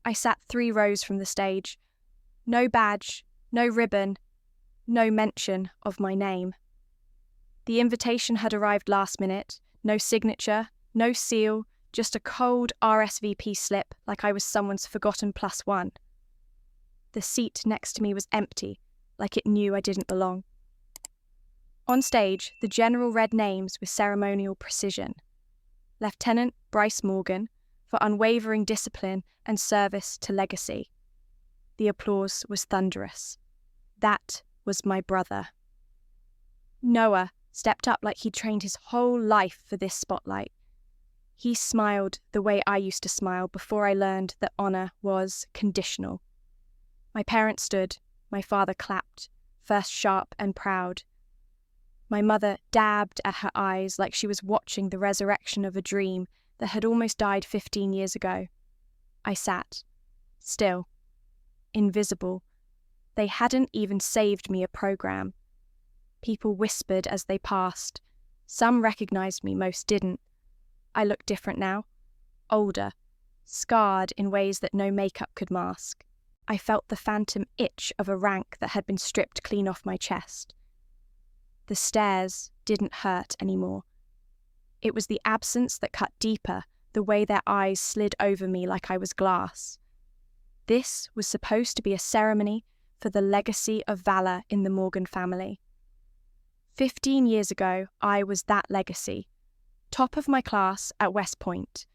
I sat 3 rows from the stage. No badge, no ribbon, no mention of my name. The invitation had arrived last minute, no signature, no seal, just a cold RSVP slip like I was someone's forgotten +1. The seat next to me was empty, like it knew I didn't belong. On stage, the general read names with ceremonial precision. Lieutenant Bryce Morgan, for unwavering discipline and service to legacy. The applause was thunderous. That was my brother. Noah stepped up like he'd trained his whole life for this spotlight. He smiled the way I used to smile before I learned that honor was conditional. My parents stood, my father clapped, first sharp and proud. My mother dabbed at her eyes like she was watching the resurrection of a dream that had almost died 15 years ago. I sat, still, invisible. They hadn't even saved me a program. People whispered as they passed. Some recognized me, most didn't. I looked different now, older, scarred in ways that no makeup could mask. I felt the phantom itch of a rank that had been stripped clean off my chest. The stares didn't hurt anymore. It was the absence that cut deeper, the way their eyes slid over me like I was glass. This was supposed to be a ceremony for the legacy of valor in the Morgan family. 15 years ago, I was that legacy. Top of my class at West Point,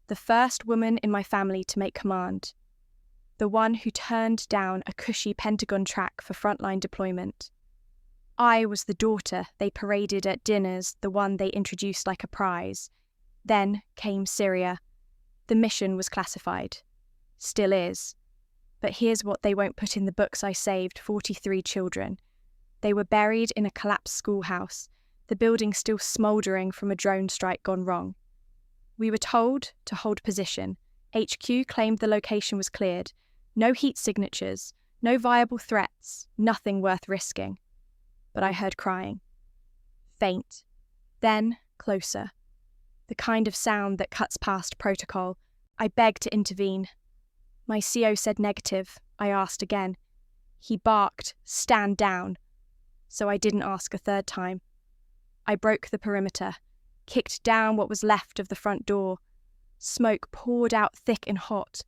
the first woman in my family to make command, the one who turned down a cushy Pentagon track for frontline deployment. I was the daughter they paraded at dinners, the one they introduced like a prize. Then came Syria. The mission was classified. Still is. But here's what they won't put in the books I saved: 43 children. They were buried in a collapsed schoolhouse, the building still smouldering from a drone strike gone wrong. We were told to hold position. HQ claimed the location was cleared. No heat signatures, no viable threats, nothing worth risking. But I heard crying. Faint. Then closer. The kind of sound that cuts past protocol. I begged to intervene. My CO said negative. I asked again. He barked, "Stand down." So I didn't ask a third time. I broke the perimeter, kicked down what was left of the front door. Smoke poured out thick and hot.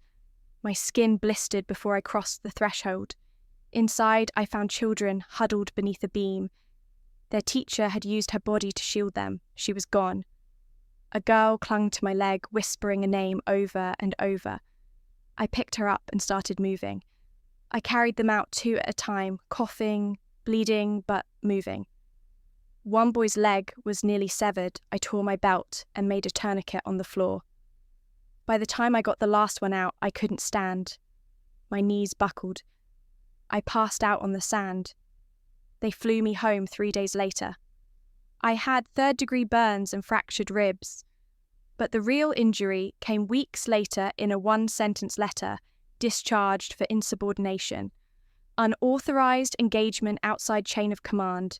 My skin blistered before I crossed the threshold. Inside, I found children huddled beneath a beam. Their teacher had used her body to shield them. She was gone. A girl clung to my leg, whispering a name over and over. I picked her up and started moving. I carried them out 2 at a time, coughing, bleeding, but moving. One boy's leg was nearly severed. I tore my belt and made a tourniquet on the floor. By the time I got the last one out, I couldn't stand. My knees buckled. I passed out on the sand. They flew me home 3 days later. I had 3rd-degree burns and fractured ribs. But the real injury came weeks later in a 1-sentence letter, discharged for insubordination. Unauthorized engagement outside chain of command.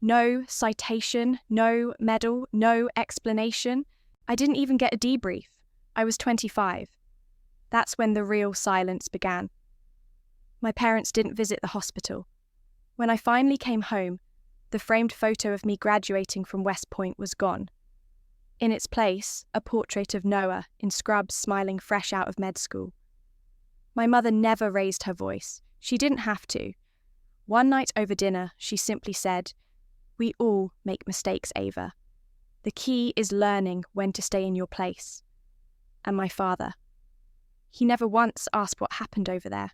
No citation, no medal, no explanation. I didn't even get a debrief. I was 25. That's when the real silence began. My parents didn't visit the hospital. When I finally came home, the framed photo of me graduating from West Point was gone. In its place, a portrait of Noah in scrubs smiling fresh out of med school. My mother never raised her voice. She didn't have to. One night over dinner, she simply said, "We all make mistakes, Ava. The key is learning when to stay in your place." And my father. He never once asked what happened over there.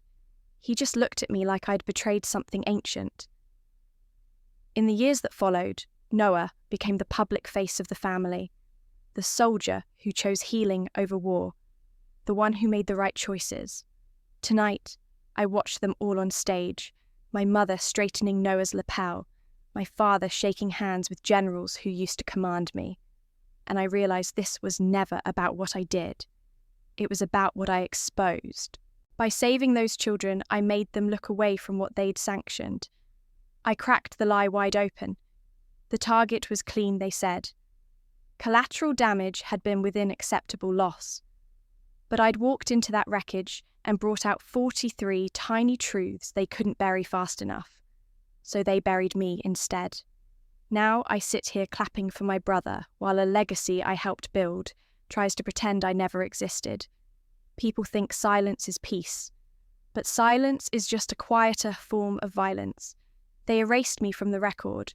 He just looked at me like I'd betrayed something ancient. In the years that followed, Noah became the public face of the family, the soldier who chose healing over war, the one who made the right choices. Tonight, I watched them all on stage, my mother straightening Noah's lapel, my father shaking hands with generals who used to command me. And I realized this was never about what I did. It was about what I exposed. By saving those children, I made them look away from what they'd sanctioned. I cracked the lie wide open. The target was clean, they said. Collateral damage had been within acceptable loss. But I'd walked into that wreckage, and brought out 43 tiny truths they couldn't bury fast enough. So they buried me instead. Now I sit here clapping for my brother while a legacy I helped build tries to pretend I never existed. People think silence is peace, but silence is just a quieter form of violence. They erased me from the record,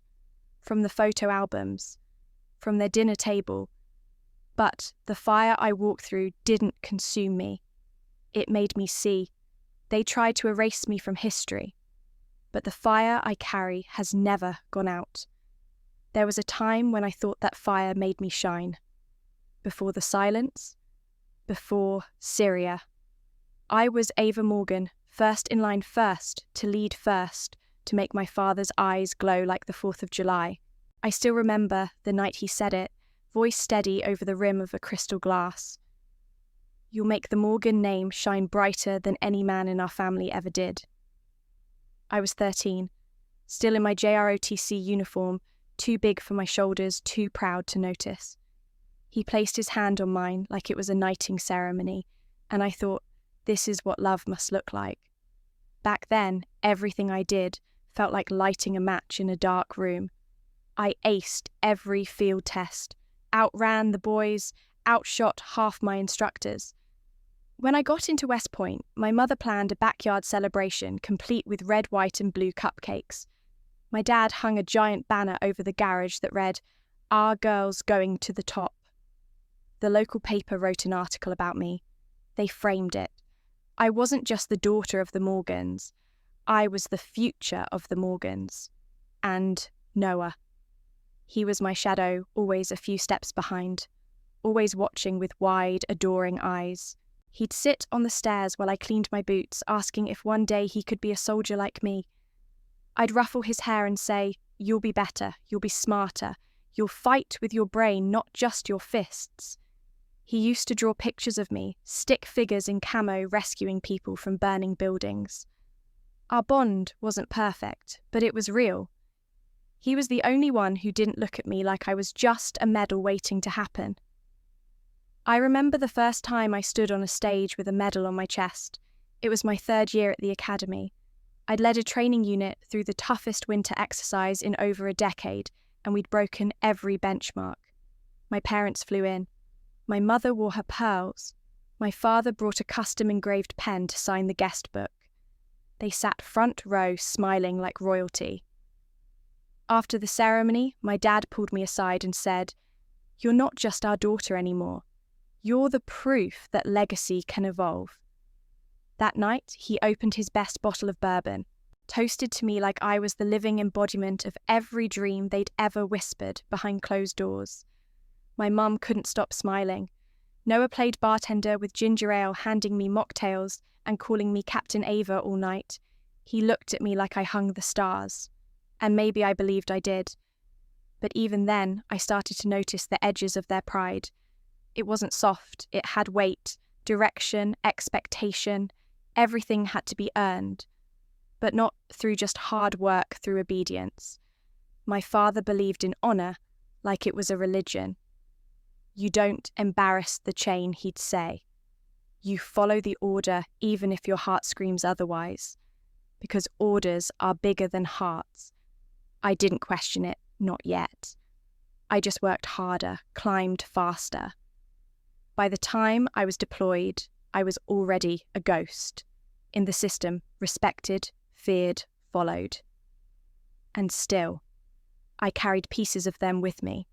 from the photo albums, from their dinner table. But the fire I walked through didn't consume me. It made me see. They tried to erase me from history, but the fire I carry has never gone out. There was a time when I thought that fire made me shine. Before the silence, before Syria. I was Ava Morgan, first in line, first to lead, first to make my father's eyes glow like the 4th of July. I still remember the night he said it, voice steady over the rim of a crystal glass. You'll make the Morgan name shine brighter than any man in our family ever did. I was 13, still in my JROTC uniform, too big for my shoulders, too proud to notice. He placed his hand on mine like it was a knighting ceremony, and I thought, this is what love must look like. Back then, everything I did felt like lighting a match in a dark room. I aced every field test, outran the boys, outshot half my instructors. When I got into West Point, my mother planned a backyard celebration complete with red, white and blue cupcakes. My dad hung a giant banner over the garage that read, "Our girls going to the top." The local paper wrote an article about me. They framed it. I wasn't just the daughter of the Morgans. I was the future of the Morgans. And Noah. He was my shadow, always a few steps behind, always watching with wide, adoring eyes. He'd sit on the stairs while I cleaned my boots, asking if one day he could be a soldier like me. I'd ruffle his hair and say, "You'll be better, you'll be smarter, you'll fight with your brain, not just your fists." He used to draw pictures of me, stick figures in camo rescuing people from burning buildings. Our bond wasn't perfect, but it was real. He was the only one who didn't look at me like I was just a medal waiting to happen. I remember the first time I stood on a stage with a medal on my chest. It was my 3rd year at the academy. I'd led a training unit through the toughest winter exercise in over a decade, and we'd broken every benchmark. My parents flew in. My mother wore her pearls. My father brought a custom-engraved pen to sign the guest book. They sat front row smiling like royalty. After the ceremony, my dad pulled me aside and said, "You're not just our daughter anymore. You're the proof that legacy can evolve." That night, he opened his best bottle of bourbon, toasted to me like I was the living embodiment of every dream they'd ever whispered behind closed doors. My mum couldn't stop smiling. Noah played bartender with ginger ale, handing me mocktails and calling me Captain Ava all night. He looked at me like I hung the stars. And maybe I believed I did. But even then, I started to notice the edges of their pride. It wasn't soft, it had weight, direction, expectation. Everything had to be earned. But not through just hard work, through obedience. My father believed in honour like it was a religion. You don't embarrass the chain, he'd say. You follow the order even if your heart screams otherwise. Because orders are bigger than hearts. I didn't question it, not yet. I just worked harder, climbed faster. By the time I was deployed, I was already a ghost. In the system, respected, feared, followed. And still, I carried pieces of them with me.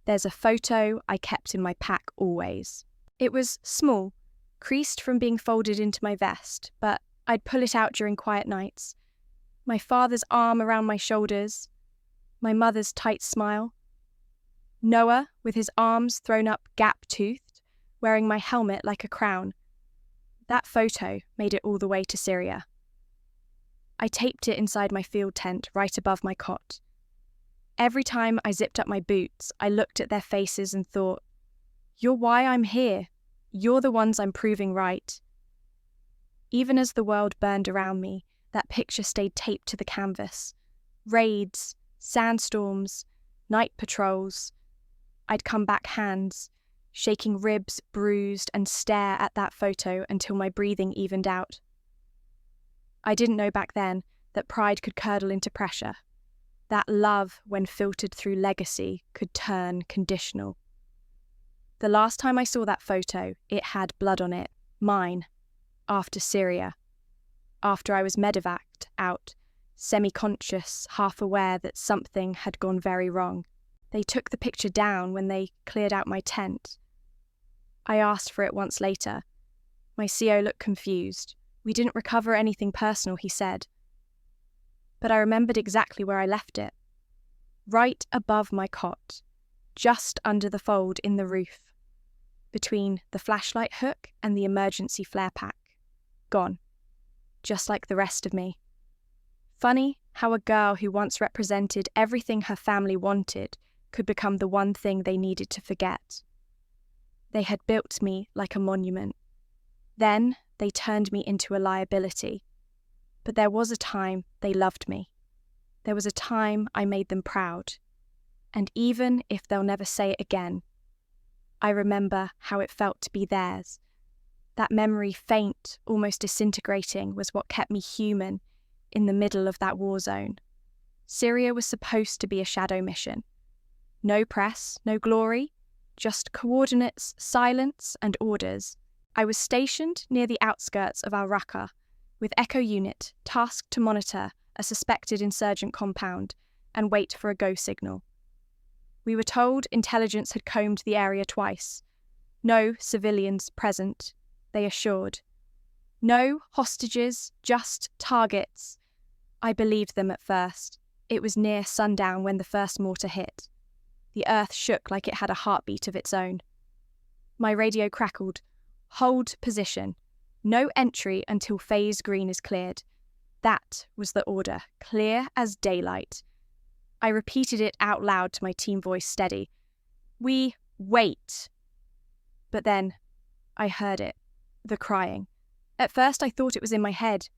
There's a photo I kept in my pack always. It was small, creased from being folded into my vest, but I'd pull it out during quiet nights. My father's arm around my shoulders, my mother's tight smile. Noah, with his arms thrown up gap-toothed, wearing my helmet like a crown. That photo made it all the way to Syria. I taped it inside my field tent right above my cot. Every time I zipped up my boots, I looked at their faces and thought, "You're why I'm here. You're the ones I'm proving right." Even as the world burned around me, that picture stayed taped to the canvas. Raids, sandstorms, night patrols. I'd come back hands, shaking ribs bruised, and stare at that photo until my breathing evened out. I didn't know back then that pride could curdle into pressure, that love, when filtered through legacy, could turn conditional. The last time I saw that photo, it had blood on it, mine, after Syria, after I was medevaced out, semi-conscious, half aware that something had gone very wrong. They took the picture down when they cleared out my tent. I asked for it once later. My CO looked confused. We didn't recover anything personal, he said. But I remembered exactly where I left it. Right above my cot, just under the fold in the roof, between the flashlight hook and the emergency flare pack. Gone. Just like the rest of me. Funny how a girl who once represented everything her family wanted could become the one thing they needed to forget. They had built me like a monument. Then they turned me into a liability. But there was a time they loved me. There was a time I made them proud. And even if they'll never say it again, I remember how it felt to be theirs. That memory, faint, almost disintegrating, was what kept me human in the middle of that war zone. Syria was supposed to be a shadow mission. No press, no glory, just coordinates, silence, and orders. I was stationed near the outskirts of Al-Raqqa, with Echo Unit tasked to monitor a suspected insurgent compound and wait for a go signal. We were told intelligence had combed the area twice. No civilians present, they assured. No hostages, just targets. I believed them at first. It was near sundown when the first mortar hit. The earth shook like it had a heartbeat of its own. My radio crackled. Hold position. No entry until phase green is cleared. That was the order, clear as daylight. I repeated it out loud to my team voice steady. We wait. But then I heard it, the crying. At first I thought it was in my head.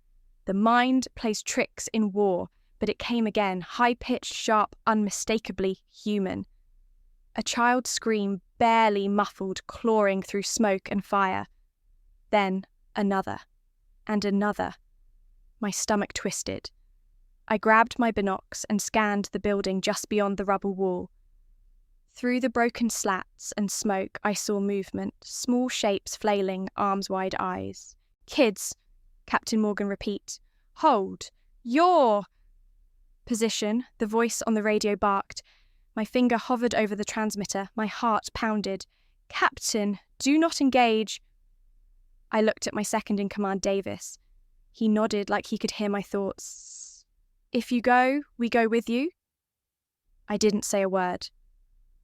The mind plays tricks in war, but it came again, high-pitched, sharp, unmistakably human. A child's scream, barely muffled, clawing through smoke and fire. Then another, and another. My stomach twisted. I grabbed my binocs and scanned the building just beyond the rubble wall. Through the broken slats and smoke I saw movement, small shapes flailing, arms-wide eyes. Kids, Captain Morgan repeat. Hold. Your position, the voice on the radio barked. My finger hovered over the transmitter, my heart pounded. Captain, do not engage. I looked at my second-in-command, Davis. He nodded like he could hear my thoughts. If you go, we go with you? I didn't say a word.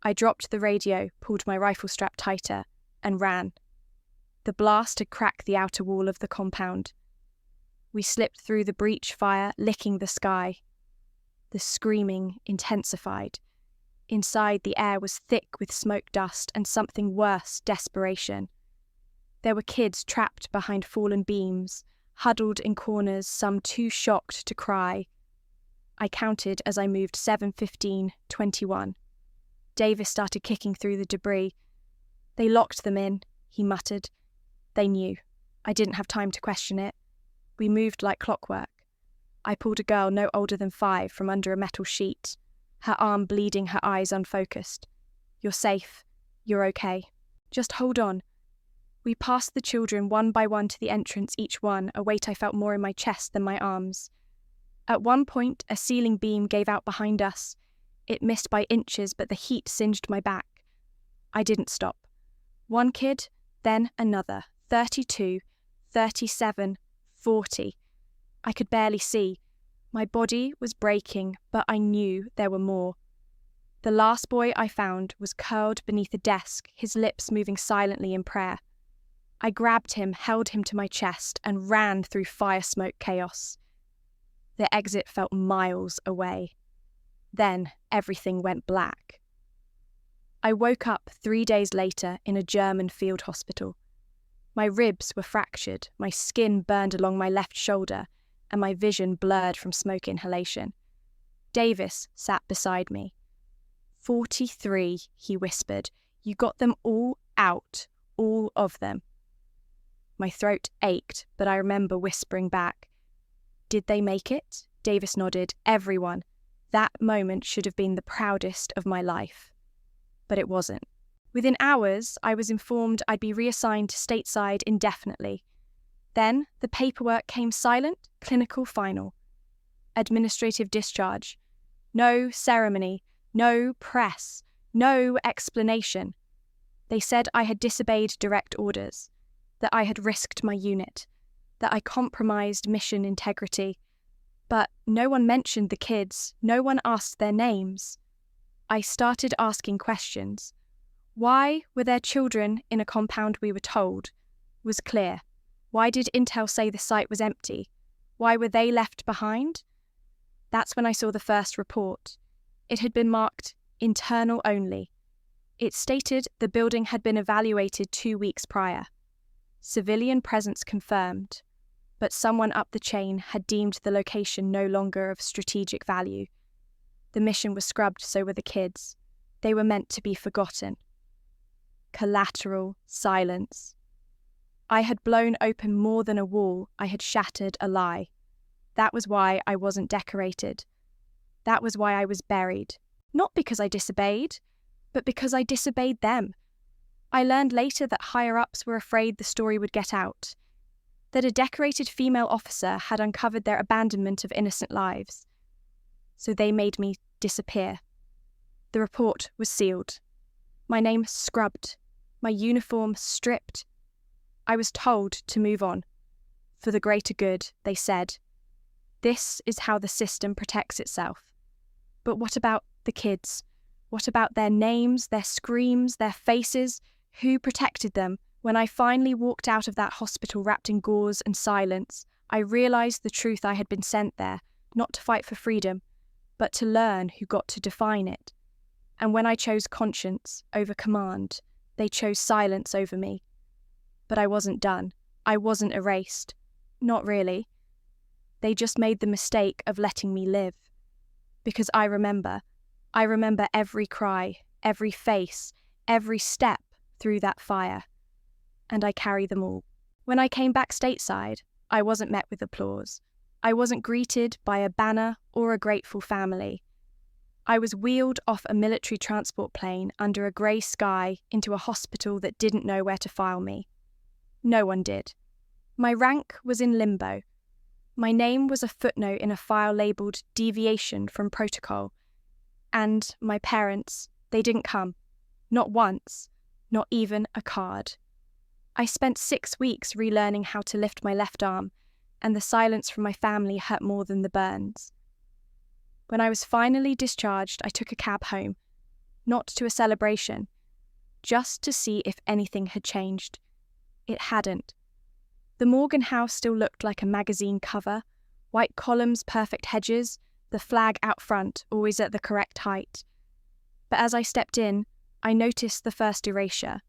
I dropped the radio, pulled my rifle strap tighter, and ran. The blast had cracked the outer wall of the compound. We slipped through the breach fire, licking the sky. The screaming intensified. Inside, the air was thick with smoke dust and something worse, desperation. There were kids trapped behind fallen beams, huddled in corners, some too shocked to cry. I counted as I moved 7, 15, 21. Davis started kicking through the debris. They locked them in, he muttered. They knew. I didn't have time to question it. We moved like clockwork. I pulled a girl no older than 5 from under a metal sheet, her arm bleeding, her eyes unfocused. You're safe. You're okay. Just hold on. We passed the children one by one to the entrance, each one, a weight I felt more in my chest than my arms. At one point, a ceiling beam gave out behind us. It missed by inches, but the heat singed my back. I didn't stop. One kid, then another. 32, 37, 40. I could barely see. My body was breaking, but I knew there were more. The last boy I found was curled beneath a desk, his lips moving silently in prayer. I grabbed him, held him to my chest, and ran through fire smoke chaos. The exit felt miles away. Then everything went black. I woke up 3 days later in a German field hospital. My ribs were fractured, my skin burned along my left shoulder, and my vision blurred from smoke inhalation. Davis sat beside me. 43, he whispered. You got them all Out. All of them. My throat ached, but I remember whispering back, "Did they make it?" Davis nodded. "Everyone. That moment should have been the proudest of my life." But it wasn't. Within hours, I was informed I'd be reassigned to stateside indefinitely. Then, the paperwork came silent, clinical, final. Administrative discharge. No ceremony, no press, no explanation. They said I had disobeyed direct orders, that I had risked my unit, that I compromised mission integrity. But no one mentioned the kids, no one asked their names. I started asking questions. Why were there children in a compound we were told was clear? Why did Intel say the site was empty? Why were they left behind? That's when I saw the first report. It had been marked internal only. It stated the building had been evaluated 2 weeks prior. Civilian presence confirmed, but someone up the chain had deemed the location no longer of strategic value. The mission was scrubbed, so were the kids. They were meant to be forgotten. Collateral silence. I had blown open more than a wall, I had shattered a lie. That was why I wasn't decorated. That was why I was buried. Not because I disobeyed, but because I disobeyed them. I learned later that higher-ups were afraid the story would get out, that a decorated female officer had uncovered their abandonment of innocent lives. So they made me disappear. The report was sealed. My name scrubbed. My uniform stripped. I was told to move on. For the greater good, they said. This is how the system protects itself. But what about the kids? What about their names, their screams, their faces? Who protected them? When I finally walked out of that hospital wrapped in gauze and silence, I realised the truth I had been sent there, not to fight for freedom, but to learn who got to define it. And when I chose conscience over command, they chose silence over me. But I wasn't done. I wasn't erased. Not really. They just made the mistake of letting me live. Because I remember every cry, every face, every step through that fire. And I carry them all. When I came back stateside, I wasn't met with applause. I wasn't greeted by a banner or a grateful family. I was wheeled off a military transport plane under a grey sky into a hospital that didn't know where to file me. No one did. My rank was in limbo. My name was a footnote in a file labelled deviation from protocol. And my parents, they didn't come. Not once. Not even a card. I spent 6 weeks relearning how to lift my left arm, and the silence from my family hurt more than the burns. When I was finally discharged, I took a cab home, not to a celebration, just to see if anything had changed. It hadn't. The Morgan house still looked like a magazine cover, white columns, perfect hedges, the flag out front, always at the correct height. But as I stepped in, I noticed the first erasure.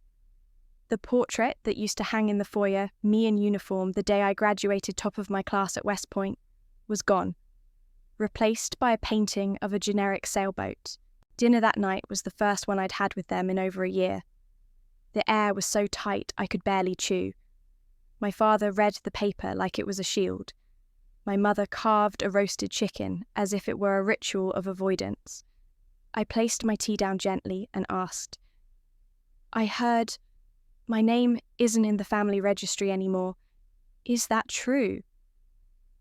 The portrait that used to hang in the foyer, me in uniform the day I graduated top of my class at West Point, was gone. Replaced by a painting of a generic sailboat. Dinner that night was the first one I'd had with them in over a year. The air was so tight I could barely chew. My father read the paper like it was a shield. My mother carved a roasted chicken as if it were a ritual of avoidance. I placed my tea down gently and asked, "I heard my name isn't in the family registry anymore. Is that true?"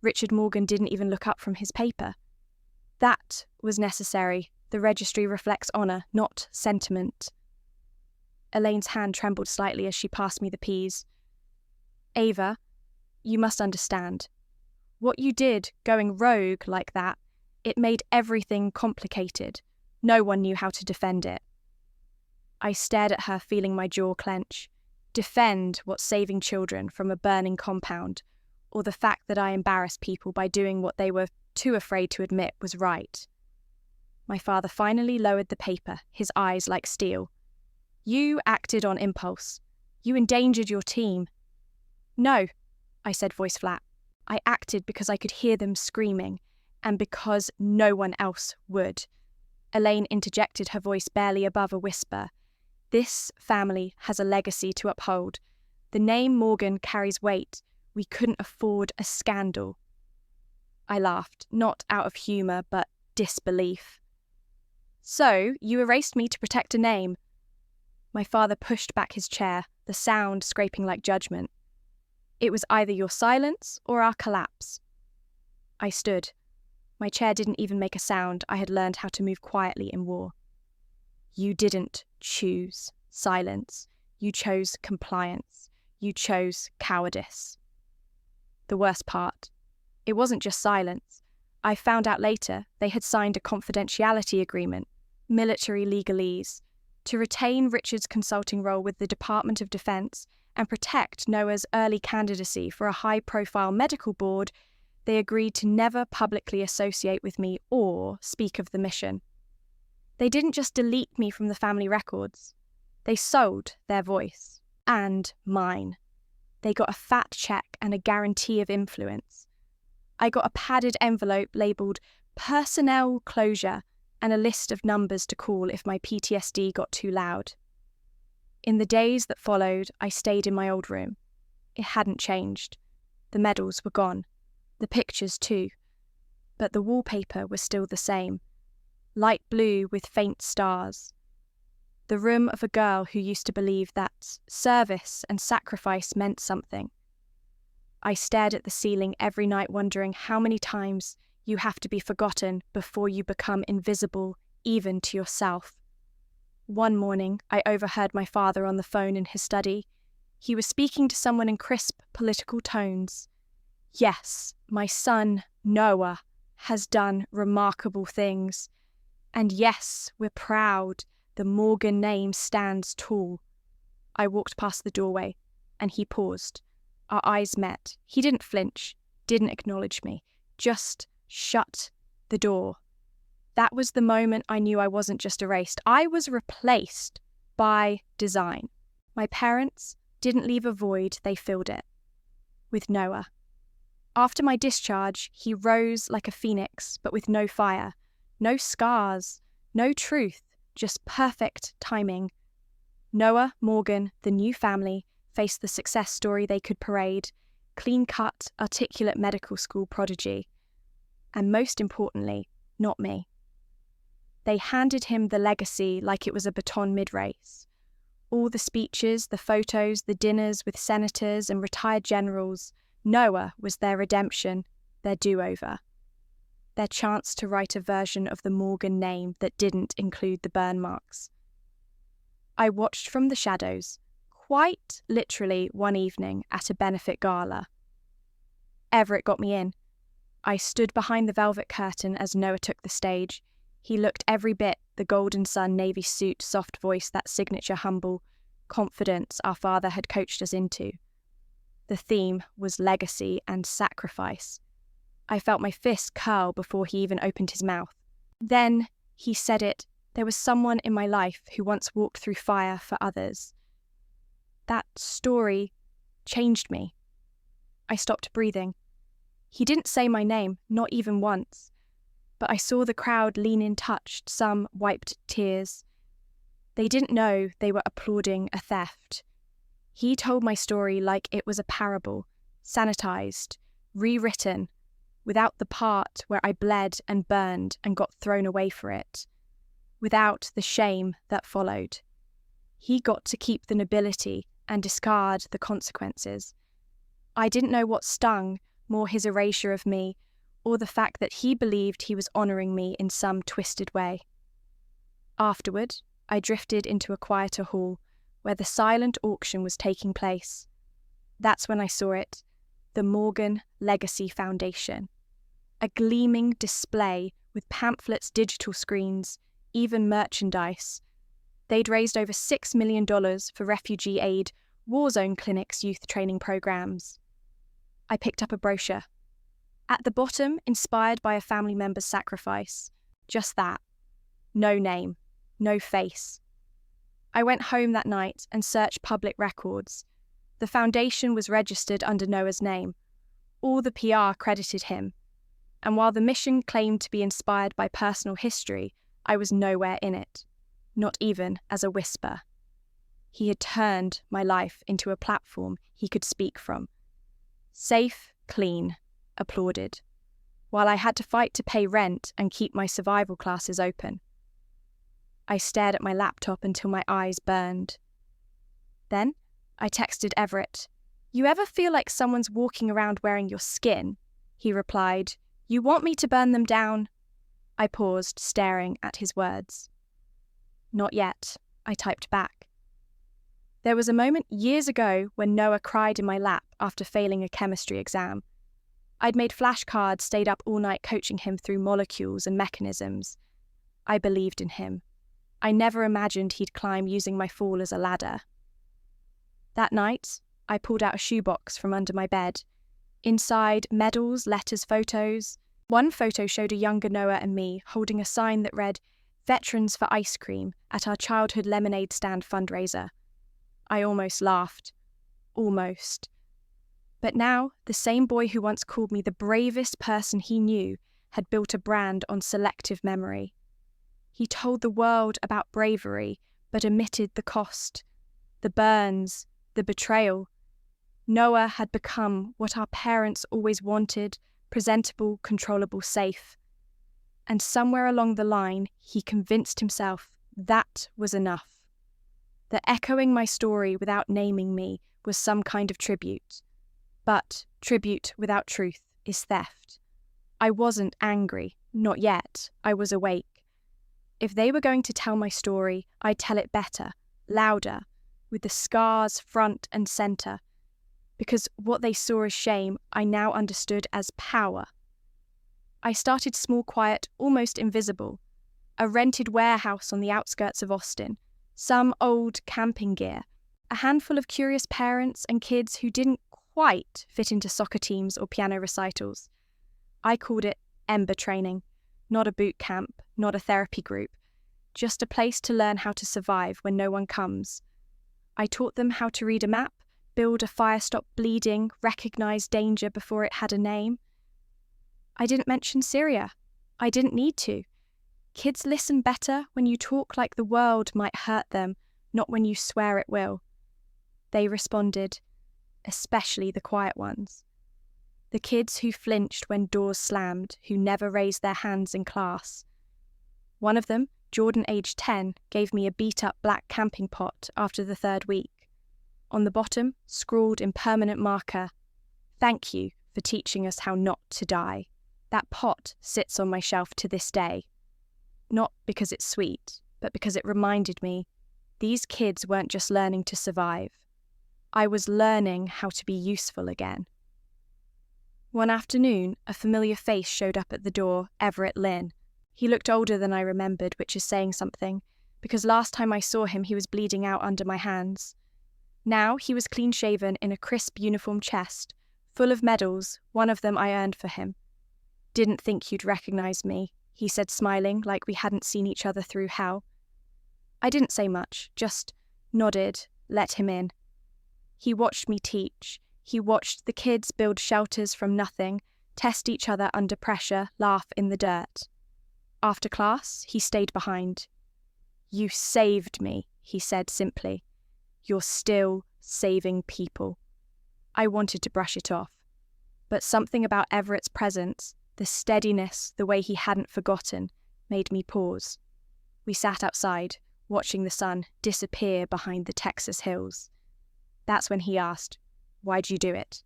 Richard Morgan didn't even look up from his paper. That was necessary. The registry reflects honour, not sentiment. Elaine's hand trembled slightly as she passed me the peas. "Ava, you must understand. What you did, going rogue like that, it made everything complicated. No one knew how to defend it." I stared at her, feeling my jaw clench. Defend what saving children from a burning compound, or the fact that I embarrassed people by doing what they were too afraid to admit was right. My father finally lowered the paper, his eyes like steel. "You acted on impulse. You endangered your team." "No," I said, voice flat. "I acted because I could hear them screaming, and because no one else would." Elaine interjected, her voice barely above a whisper. This family has a legacy to uphold. The name Morgan carries weight. We couldn't afford a scandal. I laughed, not out of humour, but disbelief. So, you erased me to protect a name. My father pushed back his chair, the sound scraping like judgment. It was either your silence or our collapse. I stood. My chair didn't even make a sound. I had learned how to move quietly in war. You didn't choose silence. You chose compliance. You chose cowardice. The worst part, it wasn't just silence. I found out later they had signed a confidentiality agreement, military legalese, to retain Richard's consulting role with the Department of Defense and protect Noah's early candidacy for a high-profile medical board. They agreed to never publicly associate with me or speak of the mission. They didn't just delete me from the family records. They sold their voice, and mine. They got a fat check and a guarantee of influence. I got a padded envelope labelled personnel closure and a list of numbers to call if my PTSD got too loud. In the days that followed, I stayed in my old room. It hadn't changed. The medals were gone. The pictures too. But the wallpaper was still the same. Light blue with faint stars. The room of a girl who used to believe that service and sacrifice meant something. I stared at the ceiling every night wondering how many times you have to be forgotten before you become invisible even to yourself. One morning, I overheard my father on the phone in his study. He was speaking to someone in crisp political tones. Yes, my son, Noah, has done remarkable things. And yes, we're proud. The Morgan name stands tall. I walked past the doorway, and he paused. Our eyes met. He didn't flinch, didn't acknowledge me, just shut the door. That was the moment I knew I wasn't just erased. I was replaced by design. My parents didn't leave a void, they filled it. With Noah. After my discharge, he rose like a phoenix, but with no fire, no scars, no truth, just perfect timing. Noah, Morgan, the new family, faced the success story they could parade, clean-cut, articulate medical school prodigy. And most importantly, not me. They handed him the legacy like it was a baton mid-race. All the speeches, the photos, the dinners with senators and retired generals, Noah was their redemption, their do-over. Their chance to write a version of the Morgan name that didn't include the burn marks. I watched from the shadows, quite literally one evening at a benefit gala. Everett got me in. I stood behind the velvet curtain as Noah took the stage. He looked every bit the Golden Sun navy suit, soft voice, that signature humble confidence our father had coached us into. The theme was legacy and sacrifice. I felt my fist curl before he even opened his mouth. Then he said it. There was someone in my life who once walked through fire for others. That story changed me. I stopped breathing. He didn't say my name, not even once. But I saw the crowd lean in touched, some wiped tears. They didn't know they were applauding a theft. He told my story like it was a parable, sanitized, rewritten, without the part where I bled and burned and got thrown away for it, without the shame that followed. He got to keep the nobility and discard the consequences. I didn't know what stung more, his erasure of me, or the fact that he believed he was honouring me in some twisted way. Afterward, I drifted into a quieter hall where the silent auction was taking place. That's when I saw it, the Morgan Legacy Foundation. A gleaming display with pamphlets, digital screens, even merchandise. They'd raised over $6 million for refugee aid, war zone clinics, youth training programs. I picked up a brochure. At the bottom, inspired by a family member's sacrifice. Just that. No name. No face. I went home that night and searched public records. The foundation was registered under Noah's name. All the PR credited him. And while the mission claimed to be inspired by personal history, I was nowhere in it. Not even as a whisper. He had turned my life into a platform he could speak from. Safe, clean, applauded, while I had to fight to pay rent and keep my survival classes open. I stared at my laptop until my eyes burned. Then I texted Everett. "You ever feel like someone's walking around wearing your skin?" He replied, "You want me to burn them down?" I paused, staring at his words. "Not yet," I typed back. There was a moment years ago when Noah cried in my lap after failing a chemistry exam. I'd made flashcards, stayed up all night coaching him through molecules and mechanisms. I believed in him. I never imagined he'd climb using my fall as a ladder. That night, I pulled out a shoebox from under my bed. Inside, medals, letters, photos. One photo showed a younger Noah and me holding a sign that read, "Veterans for Ice Cream," at our childhood lemonade stand fundraiser. I almost laughed. Almost. But now, the same boy who once called me the bravest person he knew had built a brand on selective memory. He told the world about bravery, but omitted the cost, the burns, the betrayal. Noah had become what our parents always wanted: presentable, controllable, safe. And somewhere along the line, he convinced himself that was enough. That echoing my story without naming me was some kind of tribute. But tribute without truth is theft. I wasn't angry, not yet. I was awake. If they were going to tell my story, I'd tell it better, louder, with the scars front and centre. Because what they saw as shame, I now understood as power. I started small, quiet, almost invisible. A rented warehouse on the outskirts of Austin, some old camping gear, a handful of curious parents and kids who didn't quite fit into soccer teams or piano recitals. I called it Ember Training, not a boot camp, not a therapy group, just a place to learn how to survive when no one comes. I taught them how to read a map, build a fire stop bleeding, recognize danger before it had a name. I didn't mention Syria. I didn't need to. Kids listen better when you talk like the world might hurt them, not when you swear it will. They responded, especially the quiet ones. The kids who flinched when doors slammed, who never raised their hands in class. One of them, Jordan, aged 10, gave me a beat-up black camping pot after the third week. On the bottom, scrawled in permanent marker, "Thank you for teaching us how not to die." That pot sits on my shelf to this day. Not because it's sweet, but because it reminded me these kids weren't just learning to survive. I was learning how to be useful again. One afternoon, a familiar face showed up at the door, Everett Lynn. He looked older than I remembered, which is saying something, because last time I saw him he was bleeding out under my hands. Now he was clean-shaven in a crisp uniform chest, full of medals, one of them I earned for him. "Didn't think you'd recognize me," he said, smiling like we hadn't seen each other through hell. I didn't say much, just nodded, let him in. He watched me teach. He watched the kids build shelters from nothing, test each other under pressure, laugh in the dirt. After class, he stayed behind. "You saved me," he said simply. "You're still saving people." I wanted to brush it off, but something about Everett's presence, the steadiness, the way he hadn't forgotten, made me pause. We sat outside, watching the sun disappear behind the Texas hills. That's when he asked, "Why'd you do it?"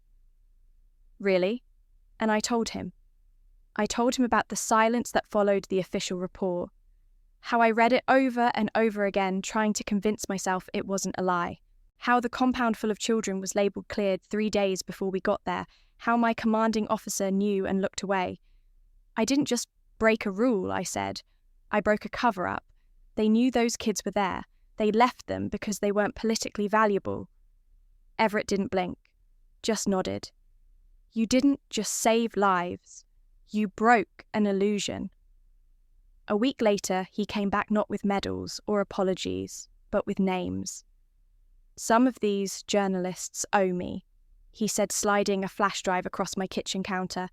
"Really?" And I told him. I told him about the silence that followed the official report, how I read it over and over again, trying to convince myself it wasn't a lie, how the compound full of children was labelled cleared 3 days before we got there, how my commanding officer knew and looked away. "I didn't just break a rule," I said. "I broke a cover-up. They knew those kids were there. They left them because they weren't politically valuable." Everett didn't blink, just nodded. "You didn't just save lives. You broke an illusion." A week later, he came back not with medals or apologies, but with names. "Some of these journalists owe me," he said, sliding a flash drive across my kitchen counter.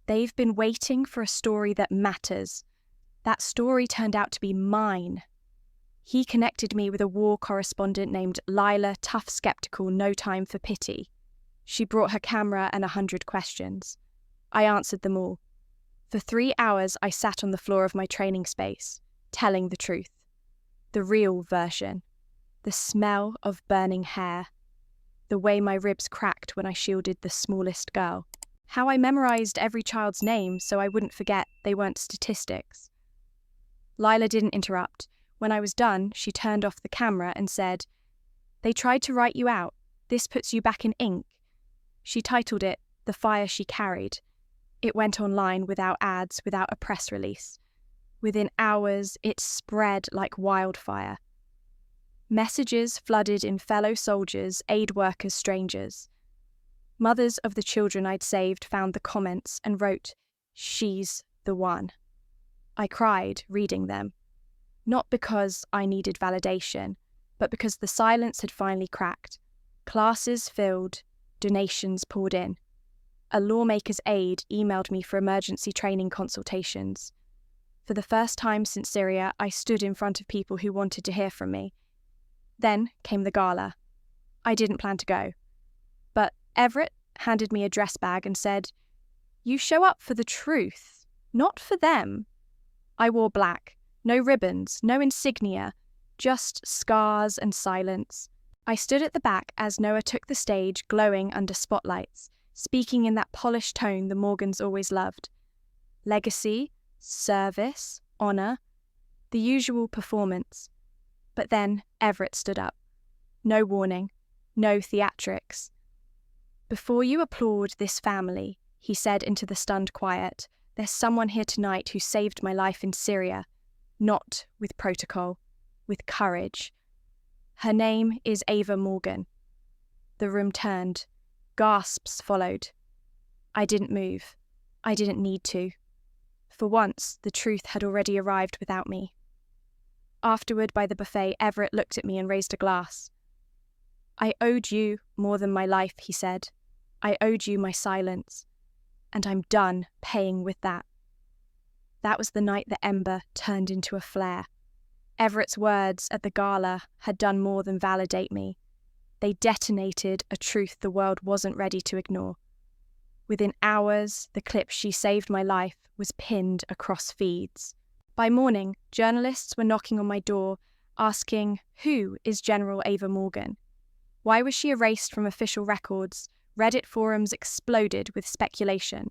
"They've been waiting for a story that matters. That story turned out to be mine." He connected me with a war correspondent named Lila, tough, skeptical, no time for pity. She brought her camera and 100 questions. I answered them all. For 3 hours, I sat on the floor of my training space, telling the truth. The real version. The smell of burning hair. The way my ribs cracked when I shielded the smallest girl. How I memorized every child's name so I wouldn't forget they weren't statistics. Lila didn't interrupt. When I was done, she turned off the camera and said, "They tried to write you out. This puts you back in ink." She titled it, "The Fire She Carried." It went online without ads, without a press release. Within hours, it spread like wildfire. Messages flooded in fellow soldiers, aid workers, strangers. Mothers of the children I'd saved found the comments and wrote, "She's the one." I cried reading them. Not because I needed validation, but because the silence had finally cracked. Classes filled, donations poured in. A lawmaker's aide emailed me for emergency training consultations. For the first time since Syria, I stood in front of people who wanted to hear from me. Then came the gala. I didn't plan to go. But Everett handed me a dress bag and said, "You show up for the truth, not for them." I wore black, no ribbons, no insignia, just scars and silence. I stood at the back as Noah took the stage, glowing under spotlights, speaking in that polished tone the Morgans always loved. Legacy, service, honour, the usual performance. But then Everett stood up. No warning, no theatrics. "Before you applaud this family," he said into the stunned quiet, "there's someone here tonight who saved my life in Syria, not with protocol, with courage. Her name is Ava Morgan." The room turned. Gasps followed. I didn't move. I didn't need to. For once, the truth had already arrived without me. Afterward, by the buffet, Everett looked at me and raised a glass. "I owed you more than my life," he said. "I owed you my silence. And I'm done paying with that." That was the night the ember turned into a flare. Everett's words at the gala had done more than validate me. They detonated a truth the world wasn't ready to ignore. Within hours, the clip "She saved my life" was pinned across feeds. By morning, journalists were knocking on my door, asking, "Who is General Ava Morgan? Why was she erased from official records?" Reddit forums exploded with speculation.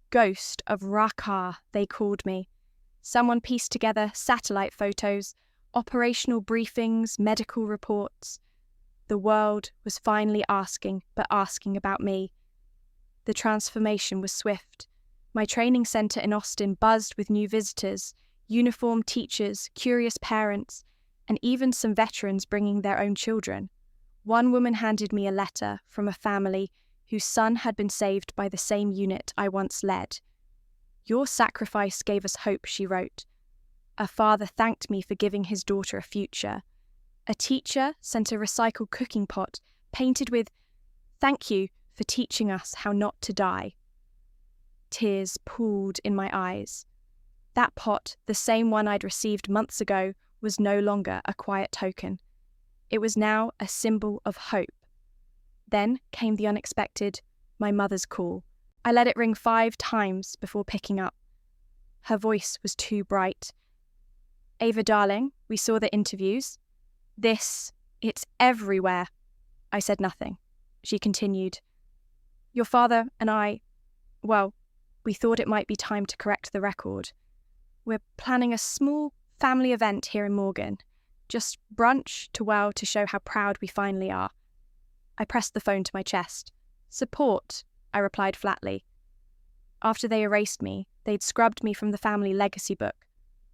"Ghost of Raqqa," they called me. Someone pieced together satellite photos, operational briefings, medical reports. The world was finally asking about me. The transformation was swift. My training centre in Austin buzzed with new visitors, uniformed teachers, curious parents, and even some veterans bringing their own children. One woman handed me a letter from a family whose son had been saved by the same unit I once led. "Your sacrifice gave us hope," she wrote. A father thanked me for giving his daughter a future. A teacher sent a recycled cooking pot painted with, "Thank you for teaching us how not to die." Tears pooled in my eyes. That pot, the same one I'd received months ago, was no longer a quiet token. It was now a symbol of hope. Then came the unexpected, my mother's call. I let it ring 5 times before picking up. Her voice was too bright. "Ava, darling, we saw the interviews. It's everywhere." I said nothing. She continued, "Your father and I, well, we thought it might be time to correct the record. We're planning a small family event here in Morgan. Just brunch to show how proud we finally are." I pressed the phone to my chest. "Support," I replied flatly. After they erased me, they'd scrubbed me from the family legacy book,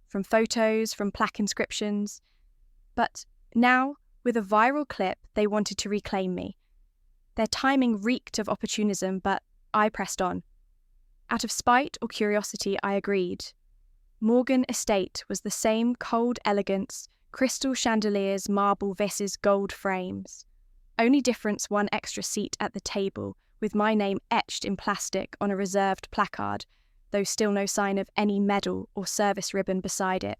from photos, from plaque inscriptions. But now, with a viral clip, they wanted to reclaim me. Their timing reeked of opportunism, but I pressed on. Out of spite or curiosity, I agreed. Morgan Estate was the same cold elegance, crystal chandeliers, marble vases, gold frames. Only difference, one extra seat at the table, with my name etched in plastic on a reserved placard, though still no sign of any medal or service ribbon beside it.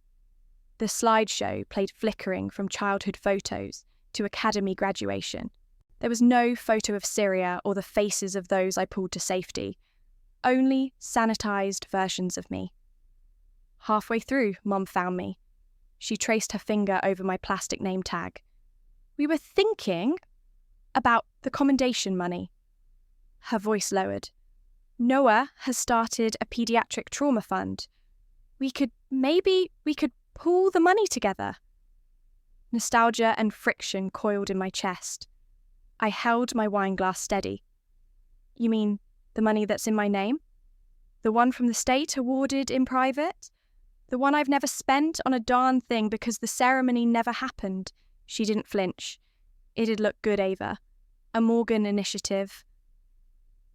The slideshow played flickering from childhood photos to academy graduation. There was no photo of Syria or the faces of those I pulled to safety, only sanitized versions of me. Halfway through, Mum found me. She traced her finger over my plastic name tag. We were thinking about the commendation money. Her voice lowered. Noah has started a pediatric trauma fund. We could pool the money together. Nostalgia and friction coiled in my chest. I held my wine glass steady. You mean the money that's in my name? The one from the state awarded in private? The one I've never spent on a darn thing because the ceremony never happened? She didn't flinch. It'd look good, Ava. A Morgan initiative.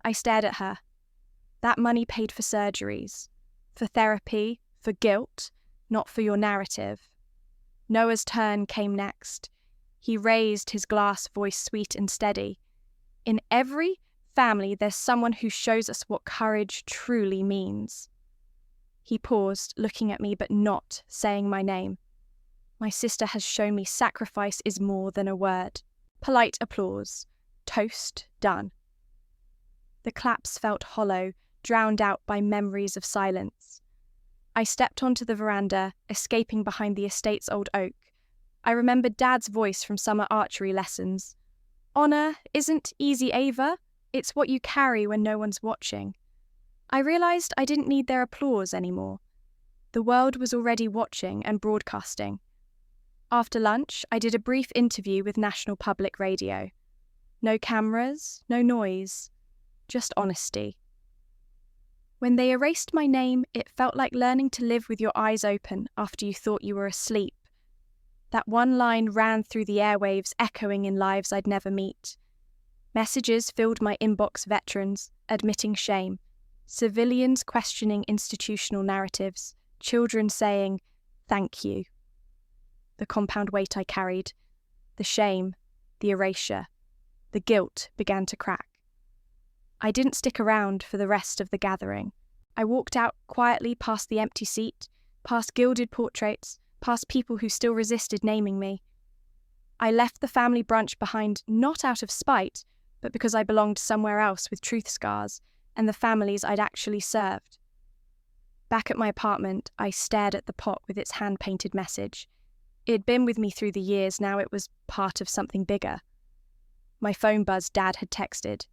I stared at her. That money paid for surgeries, for therapy, for guilt, not for your narrative. Noah's turn came next. He raised his glass, voice sweet and steady. In every family, there's someone who shows us what courage truly means. He paused, looking at me but not saying my name. My sister has shown me sacrifice is more than a word. Polite applause. Toast done. The claps felt hollow, drowned out by memories of silence. I stepped onto the veranda, escaping behind the estate's old oak. I remembered Dad's voice from summer archery lessons. Honor isn't easy, Ava. It's what you carry when no one's watching. I realized I didn't need their applause anymore. The world was already watching and broadcasting. After lunch, I did a brief interview with National Public Radio. No cameras, no noise, just honesty. When they erased my name, it felt like learning to live with your eyes open after you thought you were asleep. That one line ran through the airwaves, echoing in lives I'd never meet. Messages filled my inbox, veterans admitting shame, civilians questioning institutional narratives, children saying, "Thank you." The compound weight I carried, the shame, the erasure, the guilt began to crack. I didn't stick around for the rest of the gathering. I walked out quietly past the empty seat, past gilded portraits, past people who still resisted naming me. I left the family brunch behind not out of spite, but because I belonged somewhere else with truth scars and the families I'd actually served. Back at my apartment, I stared at the pot with its hand-painted message. It had been with me through the years, now it was part of something bigger. My phone buzzed. Dad had texted.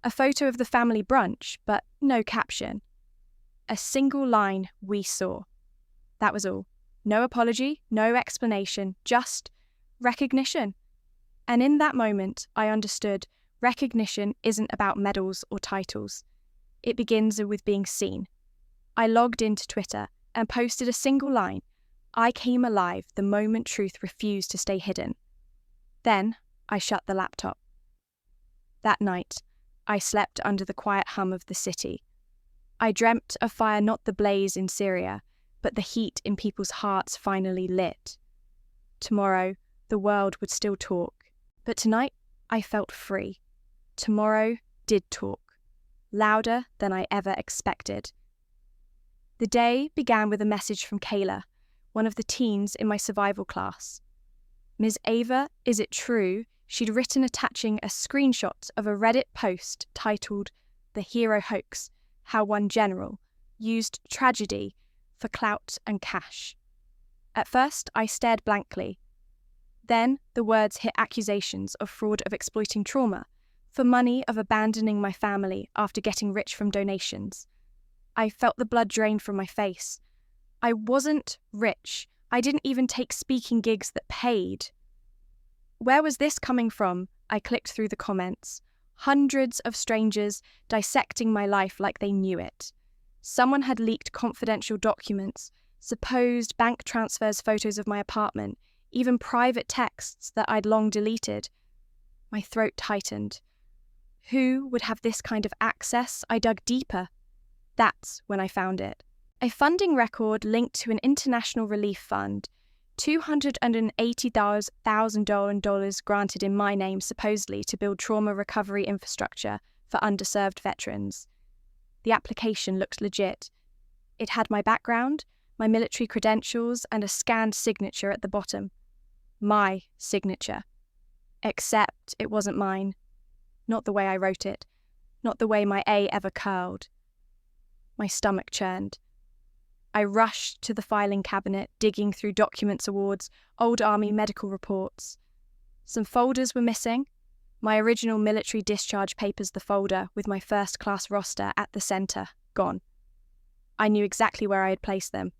A photo of the family brunch, but no caption. A single line, "We saw." That was all. No apology, no explanation, just recognition. And in that moment, I understood recognition isn't about medals or titles. It begins with being seen. I logged into Twitter and posted a single line. I came alive the moment truth refused to stay hidden. Then I shut the laptop. That night, I slept under the quiet hum of the city. I dreamt of fire, not the blaze in Syria, but the heat in people's hearts finally lit. Tomorrow, the world would still talk, but tonight I felt free. Tomorrow did talk, louder than I ever expected. The day began with a message from Kayla, one of the teens in my survival class. Ms. Ava, is it true? She'd written attaching a screenshot of a Reddit post titled "The Hero Hoax, How One General Used Tragedy for Clout and Cash." At first, I stared blankly. Then the words hit accusations of fraud, of exploiting trauma, for money, of abandoning my family after getting rich from donations. I felt the blood drain from my face. I wasn't rich. I didn't even take speaking gigs that paid. Where was this coming from? I clicked through the comments. Hundreds of strangers dissecting my life like they knew it. Someone had leaked confidential documents, supposed bank transfers, photos of my apartment, even private texts that I'd long deleted. My throat tightened. Who would have this kind of access? I dug deeper. That's when I found it. A funding record linked to an international relief fund, $280,000 granted in my name supposedly to build trauma recovery infrastructure for underserved veterans. The application looked legit. It had my background, my military credentials, and a scanned signature at the bottom. My signature. Except it wasn't mine. Not the way I wrote it. Not the way my A ever curled. My stomach churned. I rushed to the filing cabinet, digging through documents, awards, old army medical reports. Some folders were missing. My original military discharge papers, the folder with my first-class roster at the centre, gone. I knew exactly where I had placed them,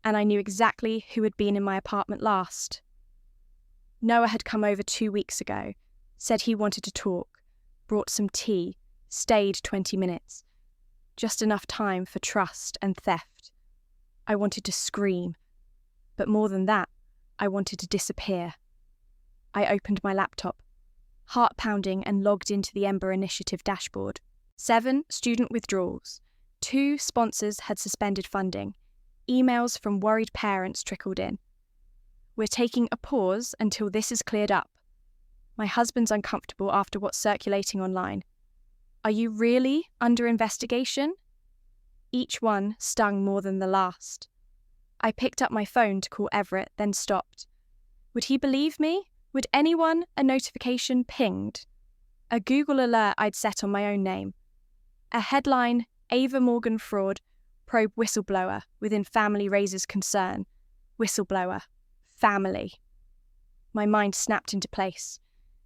and I knew exactly who had been in my apartment last. Noah had come over 2 weeks ago, said he wanted to talk, brought some tea, stayed 20 minutes. Just enough time for trust and theft. I wanted to scream, but more than that, I wanted to disappear. I opened my laptop, heart pounding, and logged into the Ember Initiative dashboard. 7 student withdrawals. 2 sponsors had suspended funding. Emails from worried parents trickled in. We're taking a pause until this is cleared up. My husband's uncomfortable after what's circulating online. Are you really under investigation? Each one stung more than the last. I picked up my phone to call Everett, then stopped. Would he believe me? Would anyone a notification pinged? A Google alert I'd set on my own name. A headline, Ava Morgan fraud, probe whistleblower within family raises concern. Whistleblower. Family. My mind snapped into place.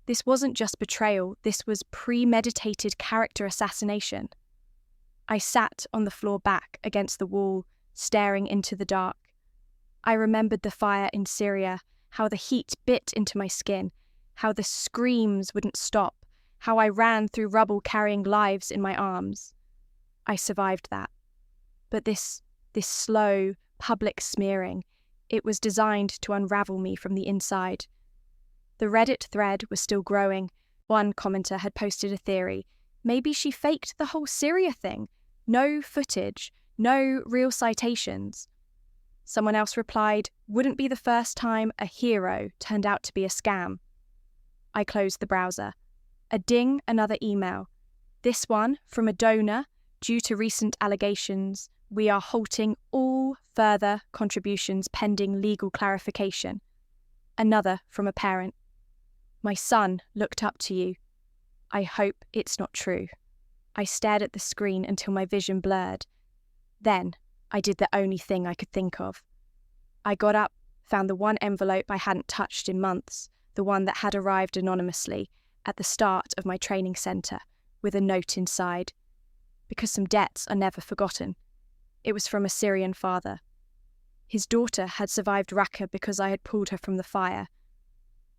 This wasn't just betrayal, this was premeditated character assassination. I sat on the floor back against the wall, staring into the dark. I remembered the fire in Syria, how the heat bit into my skin, how the screams wouldn't stop, how I ran through rubble carrying lives in my arms. I survived that. But this slow, public smearing, it was designed to unravel me from the inside. The Reddit thread was still growing. One commenter had posted a theory. Maybe she faked the whole Syria thing. No footage, no real citations. Someone else replied, wouldn't be the first time a hero turned out to be a scam. I closed the browser. A ding, another email. This one from a donor. Due to recent allegations, we are halting all further contributions pending legal clarification. Another from a parent. My son looked up to you. I hope it's not true. I stared at the screen until my vision blurred. Then I did the only thing I could think of. I got up, found the one envelope I hadn't touched in months, the one that had arrived anonymously at the start of my training centre, with a note inside. Because some debts are never forgotten. It was from a Syrian father. His daughter had survived Raqqa because I had pulled her from the fire.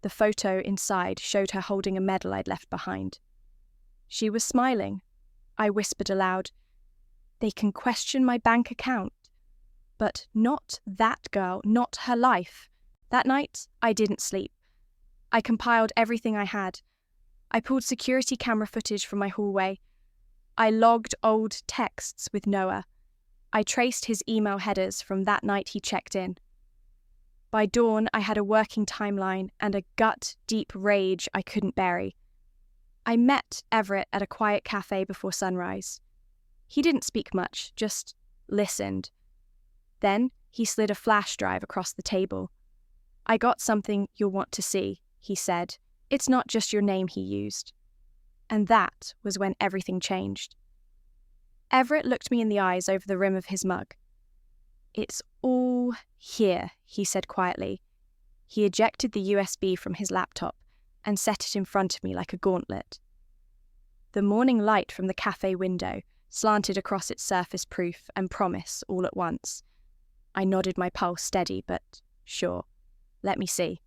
The photo inside showed her holding a medal I'd left behind. She was smiling. I whispered aloud, they can question my bank account, but not that girl, not her life. That night, I didn't sleep. I compiled everything I had. I pulled security camera footage from my hallway. I logged old texts with Noah. I traced his email headers from that night he checked in. By dawn, I had a working timeline and a gut-deep rage I couldn't bury. I met Everett at a quiet cafe before sunrise. He didn't speak much, just listened. Then he slid a flash drive across the table. I got something you'll want to see, he said. It's not just your name, he used. And that was when everything changed. Everett looked me in the eyes over the rim of his mug. It's all here, he said quietly. He ejected the USB from his laptop and set it in front of me like a gauntlet. The morning light from the cafe window slanted across its surface proof and promise all at once. I nodded, my pulse steady, but sure. Let me see.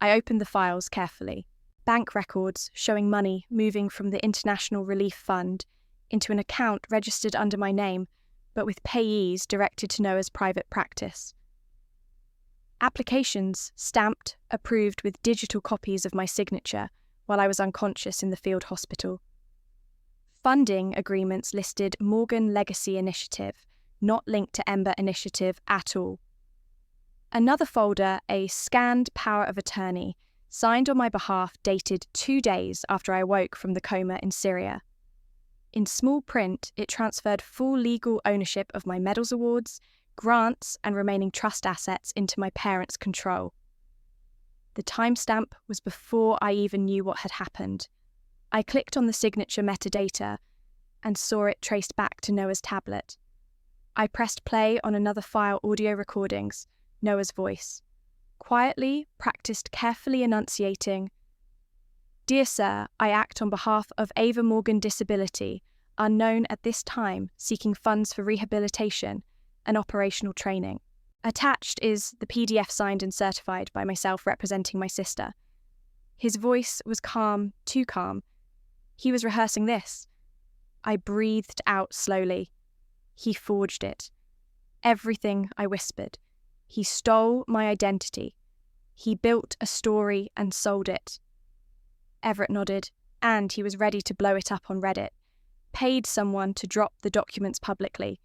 I opened the files carefully. Bank records showing money moving from the International Relief Fund into an account registered under my name, but with payees directed to Noah's private practice. Applications stamped, approved with digital copies of my signature while I was unconscious in the field hospital. Funding agreements listed Morgan Legacy Initiative, not linked to Ember Initiative at all. Another folder, a scanned power of attorney, signed on my behalf, dated 2 days after I awoke from the coma in Syria. In small print, it transferred full legal ownership of my medals, awards, grants and remaining trust assets into my parents' control. The timestamp was before I even knew what had happened. I clicked on the signature metadata and saw it traced back to Noah's tablet. I pressed play on another file audio recordings, Noah's voice. Quietly, practiced carefully enunciating, "Dear Sir, I act on behalf of Ava Morgan Disability, unknown at this time, seeking funds for rehabilitation and operational training." Attached is the PDF signed and certified by myself representing my sister. His voice was calm, too calm. He was rehearsing this. I breathed out slowly. He forged it. Everything I whispered. He stole my identity. He built a story and sold it. Everett nodded, and he was ready to blow it up on Reddit. Paid someone to drop the documents publicly.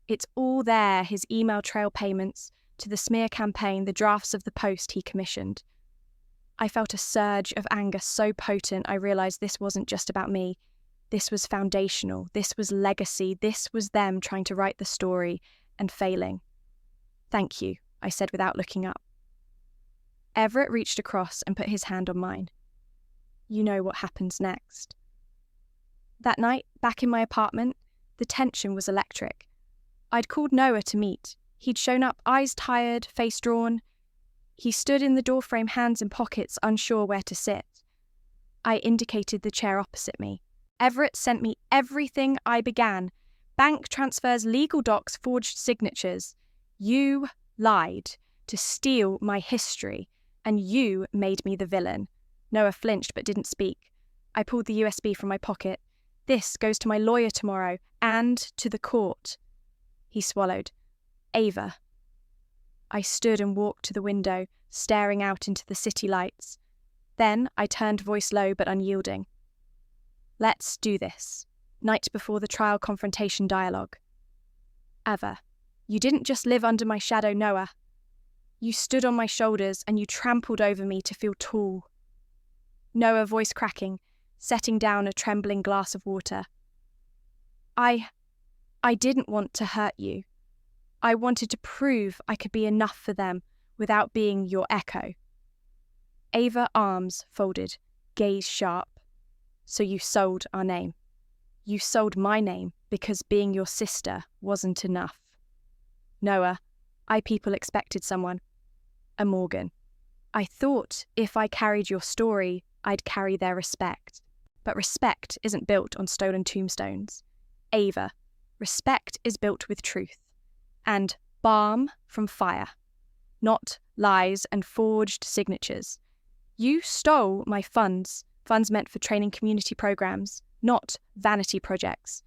It's all there, his email trail payments to the smear campaign, the drafts of the post he commissioned. I felt a surge of anger so potent I realised this wasn't just about me. This was foundational. This was legacy. This was them trying to write the story and failing. "Thank you," I said without looking up. Everett reached across and put his hand on mine. "You know what happens next." That night, back in my apartment, the tension was electric. I'd called Noah to meet. He'd shown up, eyes tired, face drawn. He stood in the doorframe, hands in pockets, unsure where to sit. I indicated the chair opposite me. Everett sent me everything I began. Bank transfers, legal docs, forged signatures. You lied to steal my history, and you made me the villain. Noah flinched but didn't speak. I pulled the USB from my pocket. "This goes to my lawyer tomorrow, and to the court." He swallowed. "Ava." I stood and walked to the window, staring out into the city lights. Then I turned, voice low but unyielding. "Let's do this. Night before the trial confrontation dialogue. Ava, you didn't just live under my shadow, Noah. You stood on my shoulders and you trampled over me to feel tall." Noah, voice cracking, setting down a trembling glass of water. I didn't want to hurt you. I wanted to prove I could be enough for them without being your echo." Ava, arms folded, gaze sharp. "So you sold our name. You sold my name because being your sister wasn't enough." "Noah, people expected someone. A Morgan. I thought if I carried your story, I'd carry their respect. But respect isn't built on stolen tombstones. Ava, respect is built with truth. And balm from fire. Not lies and forged signatures. You stole my funds meant for training community programs, not vanity projects."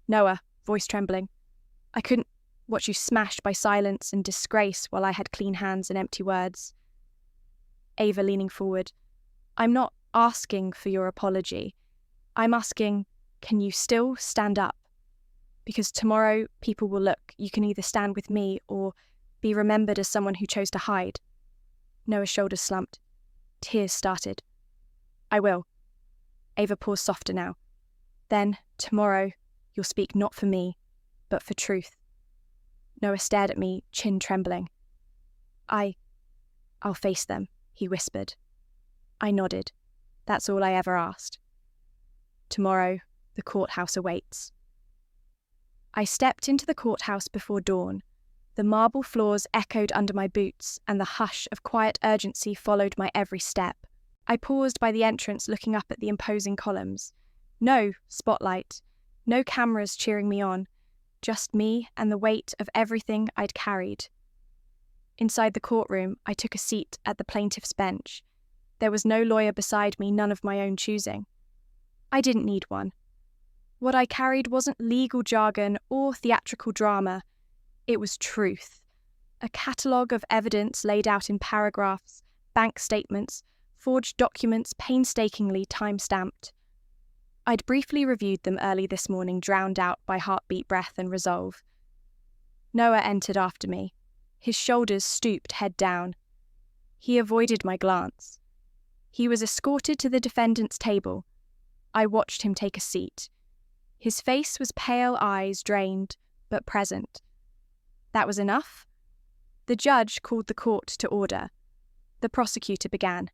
Noah, voice trembling. "I couldn't watch you smashed by silence and disgrace while I had clean hands and empty words." Ava, leaning forward. "I'm not asking for your apology. I'm asking, can you still stand up? Because tomorrow people will look. You can either stand with me or be remembered as someone who chose to hide." Noah's shoulders slumped. Tears started. "I will." Ava paused softer now. "Then, tomorrow, you'll speak not for me, but for truth." Noah stared at me, chin trembling. I'll face them," he whispered. I nodded. That's all I ever asked. Tomorrow, the courthouse awaits. I stepped into the courthouse before dawn. The marble floors echoed under my boots, and the hush of quiet urgency followed my every step. I paused by the entrance, looking up at the imposing columns. No spotlight, no cameras cheering me on, just me and the weight of everything I'd carried. Inside the courtroom, I took a seat at the plaintiff's bench. There was no lawyer beside me, none of my own choosing. I didn't need one. What I carried wasn't legal jargon or theatrical drama. It was truth. A catalogue of evidence laid out in paragraphs, bank statements, forged documents painstakingly time-stamped. I'd briefly reviewed them early this morning, drowned out by heartbeat, breath, and resolve. Noah entered after me. His shoulders stooped, head down. He avoided my glance. He was escorted to the defendant's table. I watched him take a seat. His face was pale, eyes drained, but present. That was enough? The judge called the court to order. The prosecutor began.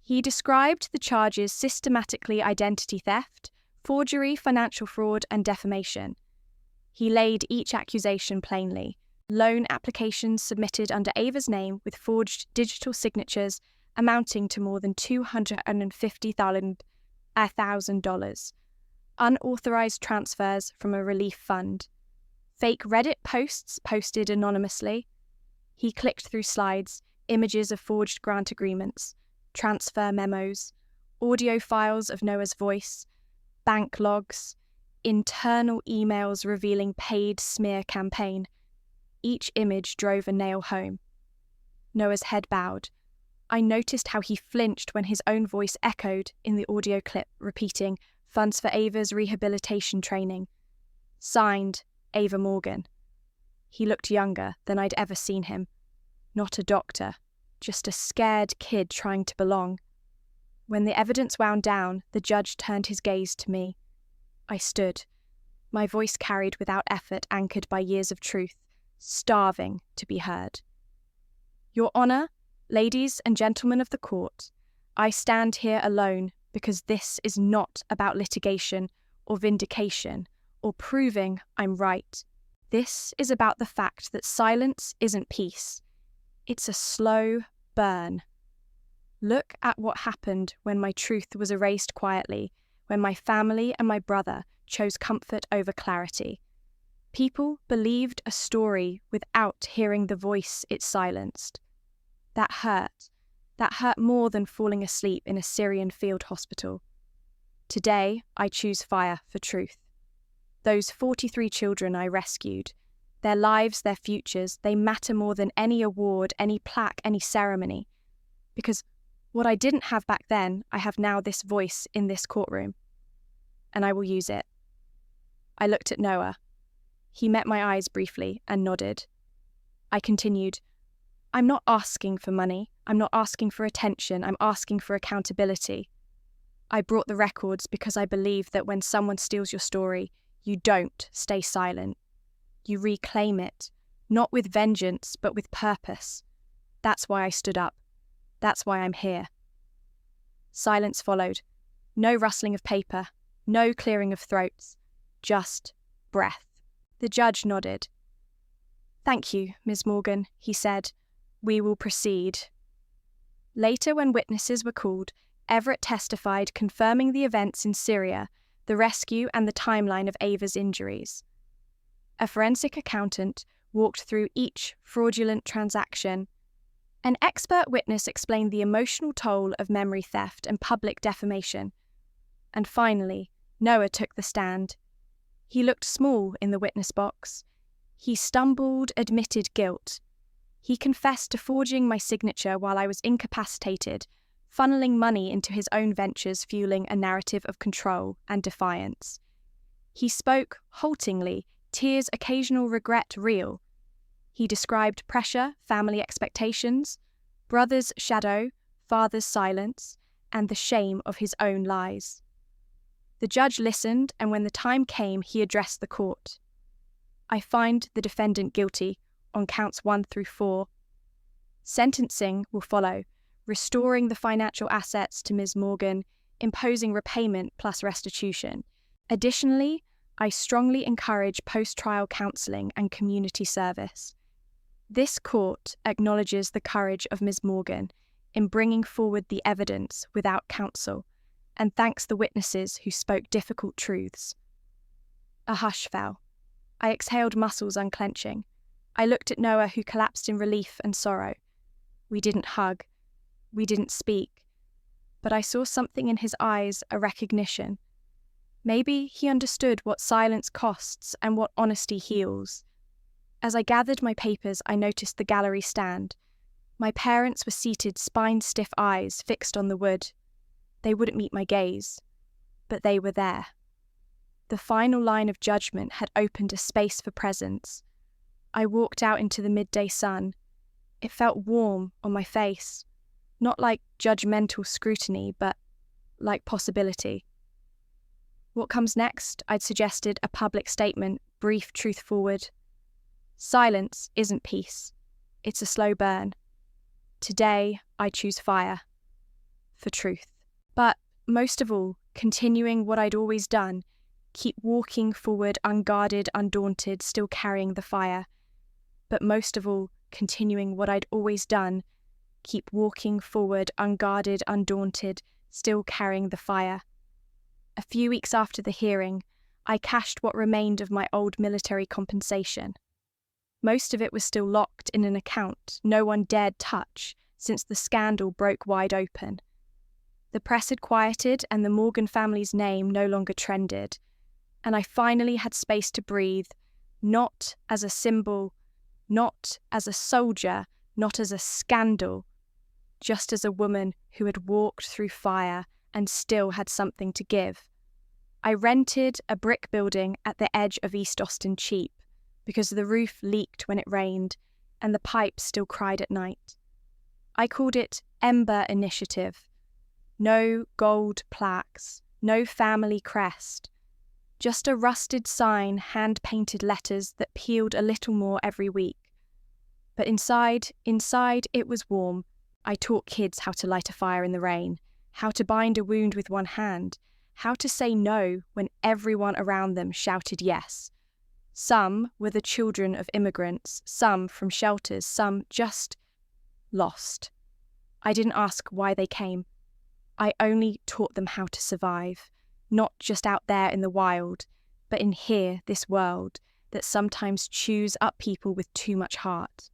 He described the charges systematically identity theft, forgery, financial fraud, and defamation. He laid each accusation plainly. Loan applications submitted under Ava's name with forged digital signatures amounting to more than $250,000. Unauthorized transfers from a relief fund. Fake Reddit posts posted anonymously. He clicked through slides, images of forged grant agreements, transfer memos, audio files of Noah's voice, bank logs, internal emails revealing paid smear campaign. Each image drove a nail home. Noah's head bowed. I noticed how he flinched when his own voice echoed in the audio clip, repeating, "Funds for Ava's rehabilitation training. Signed, Ava Morgan." He looked younger than I'd ever seen him. Not a doctor, just a scared kid trying to belong. When the evidence wound down, the judge turned his gaze to me. I stood, my voice carried without effort, anchored by years of truth, starving to be heard. Your Honour, ladies and gentlemen of the court, I stand here alone because this is not about litigation or vindication or proving I'm right. This is about the fact that silence isn't peace. It's a slow burn. Look at what happened when my truth was erased quietly, when my family and my brother chose comfort over clarity. People believed a story without hearing the voice it silenced. That hurt more than falling asleep in a Syrian field hospital. Today, I choose fire for truth. Those 43 children I rescued, their lives, their futures, they matter more than any award, any plaque, any ceremony. Because what I didn't have back then, I have now this voice in this courtroom. And I will use it. I looked at Noah. He met my eyes briefly and nodded. I continued, I'm not asking for money. I'm not asking for attention. I'm asking for accountability. I brought the records because I believe that when someone steals your story, you don't stay silent. You reclaim it, not with vengeance, but with purpose. That's why I stood up. That's why I'm here. Silence followed. No rustling of paper, no clearing of throats, just breath. The judge nodded. Thank you, Ms. Morgan, he said. We will proceed. Later, when witnesses were called, Everett testified confirming the events in Syria, the rescue and the timeline of Ava's injuries. A forensic accountant walked through each fraudulent transaction. An expert witness explained the emotional toll of memory theft and public defamation. And finally, Noah took the stand. He looked small in the witness box. He stumbled, admitted guilt. He confessed to forging my signature while I was incapacitated, funneling money into his own ventures, fueling a narrative of control and defiance. He spoke haltingly, tears, occasional regret real. He described pressure, family expectations, brother's shadow, father's silence, and the shame of his own lies. The judge listened, and when the time came, he addressed the court. I find the defendant guilty on counts 1 through 4. Sentencing will follow, restoring the financial assets to Ms. Morgan, imposing repayment plus restitution. Additionally, I strongly encourage post-trial counselling and community service. This court acknowledges the courage of Ms. Morgan in bringing forward the evidence without counsel, and thanks the witnesses who spoke difficult truths. A hush fell. I exhaled, muscles unclenching. I looked at Noah, who collapsed in relief and sorrow. We didn't hug. We didn't speak. But I saw something in his eyes, a recognition. Maybe he understood what silence costs and what honesty heals. As I gathered my papers, I noticed the gallery stand. My parents were seated, spine-stiff eyes fixed on the wood. They wouldn't meet my gaze, but they were there. The final line of judgment had opened a space for presence. I walked out into the midday sun. It felt warm on my face, not like judgmental scrutiny, but like possibility. What comes next? I'd suggested, a public statement, brief, truth forward. Silence isn't peace. It's a slow burn. Today, I choose fire. For truth. But most of all, continuing what I'd always done, keep walking forward unguarded, undaunted, still carrying the fire. But most of all, continuing what I'd always done, keep walking forward unguarded, undaunted, still carrying the fire. A few weeks after the hearing, I cashed what remained of my old military compensation. Most of it was still locked in an account no one dared touch since the scandal broke wide open. The press had quieted and the Morgan family's name no longer trended, and I finally had space to breathe, not as a symbol, not as a soldier, not as a scandal, just as a woman who had walked through fire and still had something to give. I rented a brick building at the edge of East Austin cheap because the roof leaked when it rained and the pipes still cried at night. I called it Ember Initiative. No gold plaques, no family crest, just a rusted sign, hand-painted letters that peeled a little more every week. But inside it was warm. I taught kids how to light a fire in the rain, how to bind a wound with one hand, how to say no when everyone around them shouted yes. Some were the children of immigrants, some from shelters, some just lost. I didn't ask why they came. I only taught them how to survive, not just out there in the wild, but in here, this world, that sometimes chews up people with too much heart.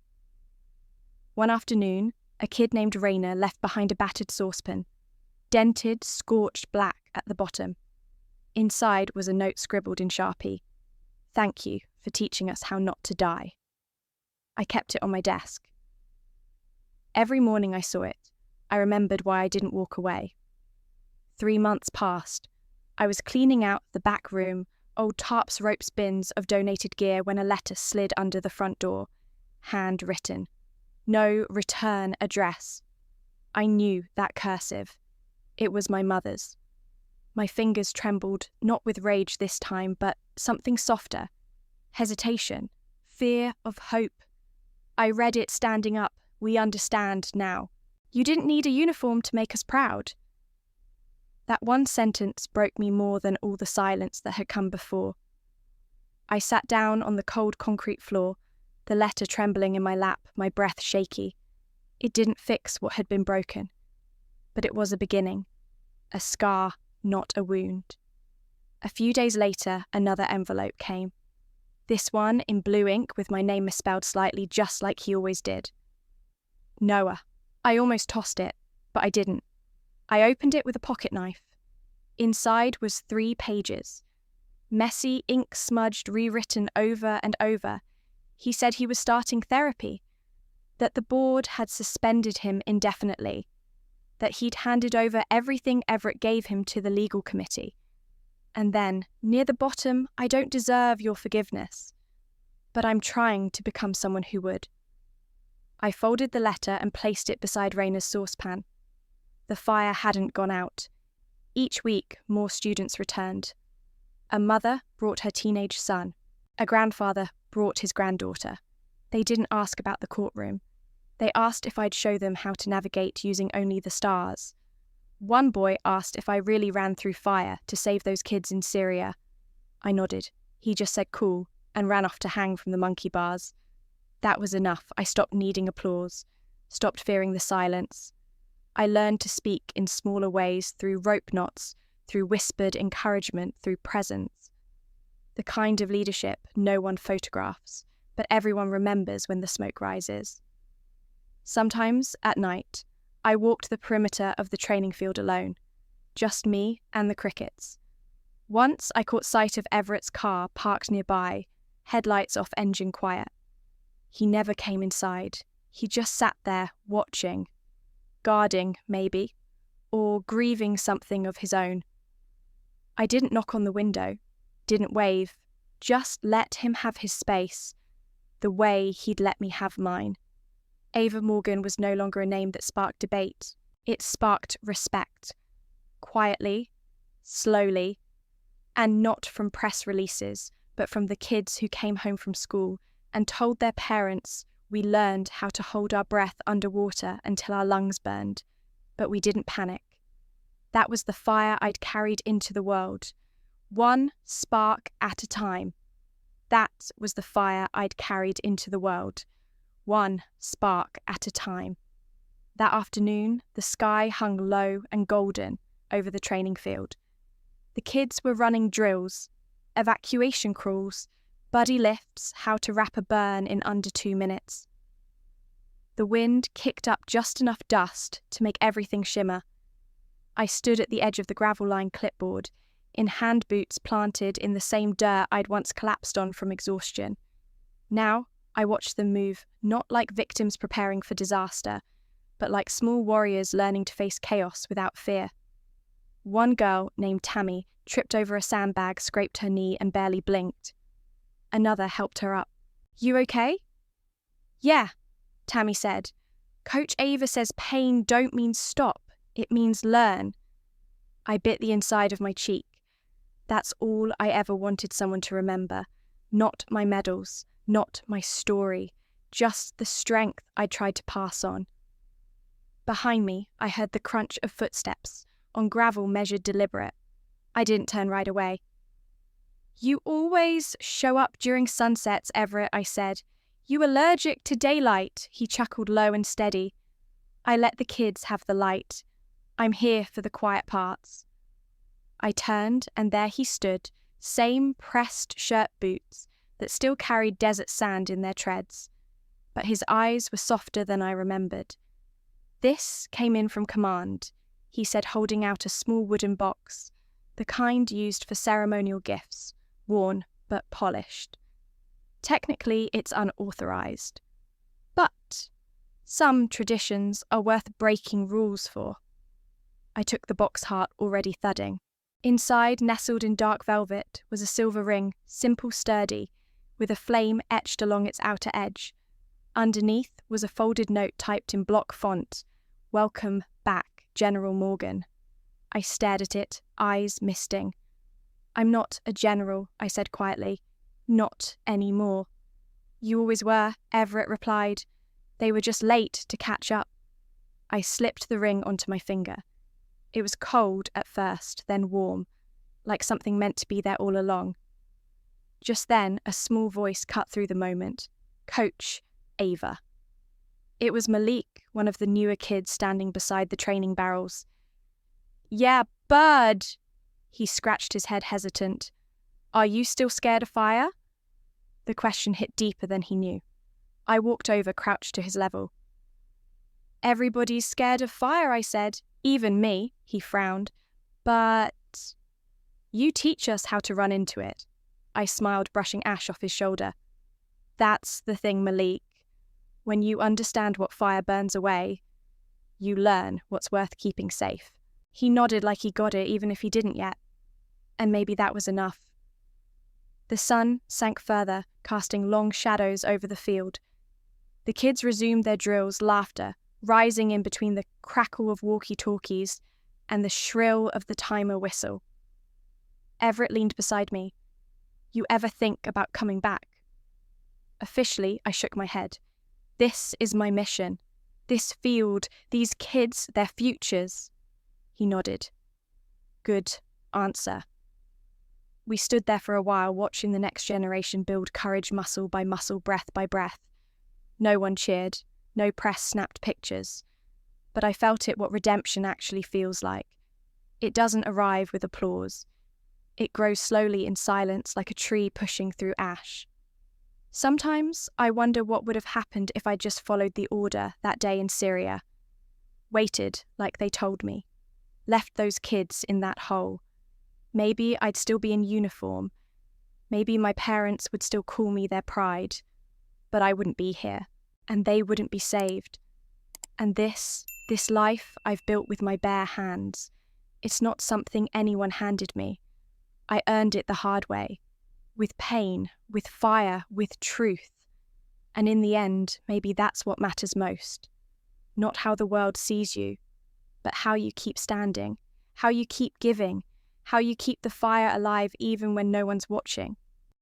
One afternoon, a kid named Raina left behind a battered saucepan, dented, scorched black at the bottom. Inside was a note scribbled in Sharpie. "Thank you for teaching us how not to die." I kept it on my desk. Every morning I saw it, I remembered why I didn't walk away. 3 months passed. I was cleaning out the back room, old tarps, ropes, bins of donated gear when a letter slid under the front door, handwritten. No return address. I knew that cursive. It was my mother's. My fingers trembled, not with rage this time, but something softer. Hesitation. Fear of hope. I read it standing up. "We understand now. You didn't need a uniform to make us proud." That one sentence broke me more than all the silence that had come before. I sat down on the cold concrete floor, the letter trembling in my lap, my breath shaky. It didn't fix what had been broken, but it was a beginning. A scar, not a wound. A few days later, another envelope came. This one in blue ink with my name misspelled slightly, just like he always did. Noah. I almost tossed it, but I didn't. I opened it with a pocket knife. Inside was 3 pages. Messy, ink-smudged, rewritten over and over. He said he was starting therapy, that the board had suspended him indefinitely, that he'd handed over everything Everett gave him to the legal committee. And then, near the bottom, "I don't deserve your forgiveness, but I'm trying to become someone who would." I folded the letter and placed it beside Raina's saucepan. The fire hadn't gone out. Each week, more students returned. A mother brought her teenage son. A grandfather brought his granddaughter. They didn't ask about the courtroom. They asked if I'd show them how to navigate using only the stars. One boy asked if I really ran through fire to save those kids in Syria. I nodded. He just said cool and ran off to hang from the monkey bars. That was enough. I stopped needing applause, stopped fearing the silence. I learned to speak in smaller ways through rope knots, through whispered encouragement, through presence. The kind of leadership no one photographs, but everyone remembers when the smoke rises. Sometimes, at night, I walked the perimeter of the training field alone, just me and the crickets. Once I caught sight of Everett's car parked nearby, headlights off, engine quiet. He never came inside. He just sat there, watching, guarding, maybe, or grieving something of his own. I didn't knock on the window, didn't wave, just let him have his space, the way he'd let me have mine. Ava Morgan was no longer a name that sparked debate. It sparked respect. Quietly, slowly, and not from press releases, but from the kids who came home from school, and told their parents we learned how to hold our breath underwater until our lungs burned, but we didn't panic. That was the fire I'd carried into the world, one spark at a time. That was the fire I'd carried into the world, one spark at a time. That afternoon, the sky hung low and golden over the training field. The kids were running drills, evacuation crawls, buddy lifts, how to wrap a burn in under 2 minutes. The wind kicked up just enough dust to make everything shimmer. I stood at the edge of the gravel line clipboard, in hand boots planted in the same dirt I'd once collapsed on from exhaustion. Now I watched them move, not like victims preparing for disaster, but like small warriors learning to face chaos without fear. One girl, named Tammy, tripped over a sandbag, scraped her knee, and barely blinked. Another helped her up. "You okay?" "Yeah," Tammy said. "Coach Ava says pain don't mean stop, it means learn." I bit the inside of my cheek. That's all I ever wanted someone to remember. Not my medals, not my story, just the strength I tried to pass on. Behind me, I heard the crunch of footsteps, on gravel measured deliberate. I didn't turn right away. "You always show up during sunsets, Everett," I said. "You allergic to daylight," he chuckled low and steady. "I let the kids have the light. I'm here for the quiet parts." I turned, and there he stood, same pressed shirt boots that still carried desert sand in their treads. But his eyes were softer than I remembered. "This came in from command," he said, holding out a small wooden box, the kind used for ceremonial gifts, worn but polished. Technically, it's unauthorized. But some traditions are worth breaking rules for. I took the box heart already thudding. Inside, nestled in dark velvet, was a silver ring, simple, sturdy, with a flame etched along its outer edge. Underneath was a folded note typed in block font, "Welcome back, General Morgan." I stared at it, eyes misting. "I'm not a general," I said quietly. "Not anymore." "You always were," Everett replied. "They were just late to catch up." I slipped the ring onto my finger. It was cold at first, then warm, like something meant to be there all along. Just then, a small voice cut through the moment. "Coach Ava." It was Malik, one of the newer kids standing beside the training barrels. "Yeah, Bud." He scratched his head hesitant. "Are you still scared of fire?" The question hit deeper than he knew. I walked over, crouched to his level. "Everybody's scared of fire," I said. "Even me," he frowned. "But you teach us how to run into it." I smiled, brushing ash off his shoulder. "That's the thing, Malik. When you understand what fire burns away, you learn what's worth keeping safe." He nodded like he got it, even if he didn't yet. And maybe that was enough. The sun sank further, casting long shadows over the field. The kids resumed their drills, laughter rising in between the crackle of walkie-talkies and the shrill of the timer whistle. Everett leaned beside me. "You ever think about coming back?" Officially, I shook my head. This is my mission. This field, these kids, their futures. He nodded. "Good answer." We stood there for a while, watching the next generation build courage muscle by muscle, breath by breath. No one cheered. No press snapped pictures. But I felt it what redemption actually feels like. It doesn't arrive with applause. It grows slowly in silence, like a tree pushing through ash. Sometimes I wonder what would have happened if I just followed the order that day in Syria. Waited like they told me. Left those kids in that hole. Maybe I'd still be in uniform. Maybe my parents would still call me their pride. But I wouldn't be here. And they wouldn't be saved. And this life I've built with my bare hands, it's not something anyone handed me. I earned it the hard way, with pain, with fire, with truth. And in the end, maybe that's what matters most. Not how the world sees you, but how you keep standing, how you keep giving, how you keep the fire alive even when no one's watching.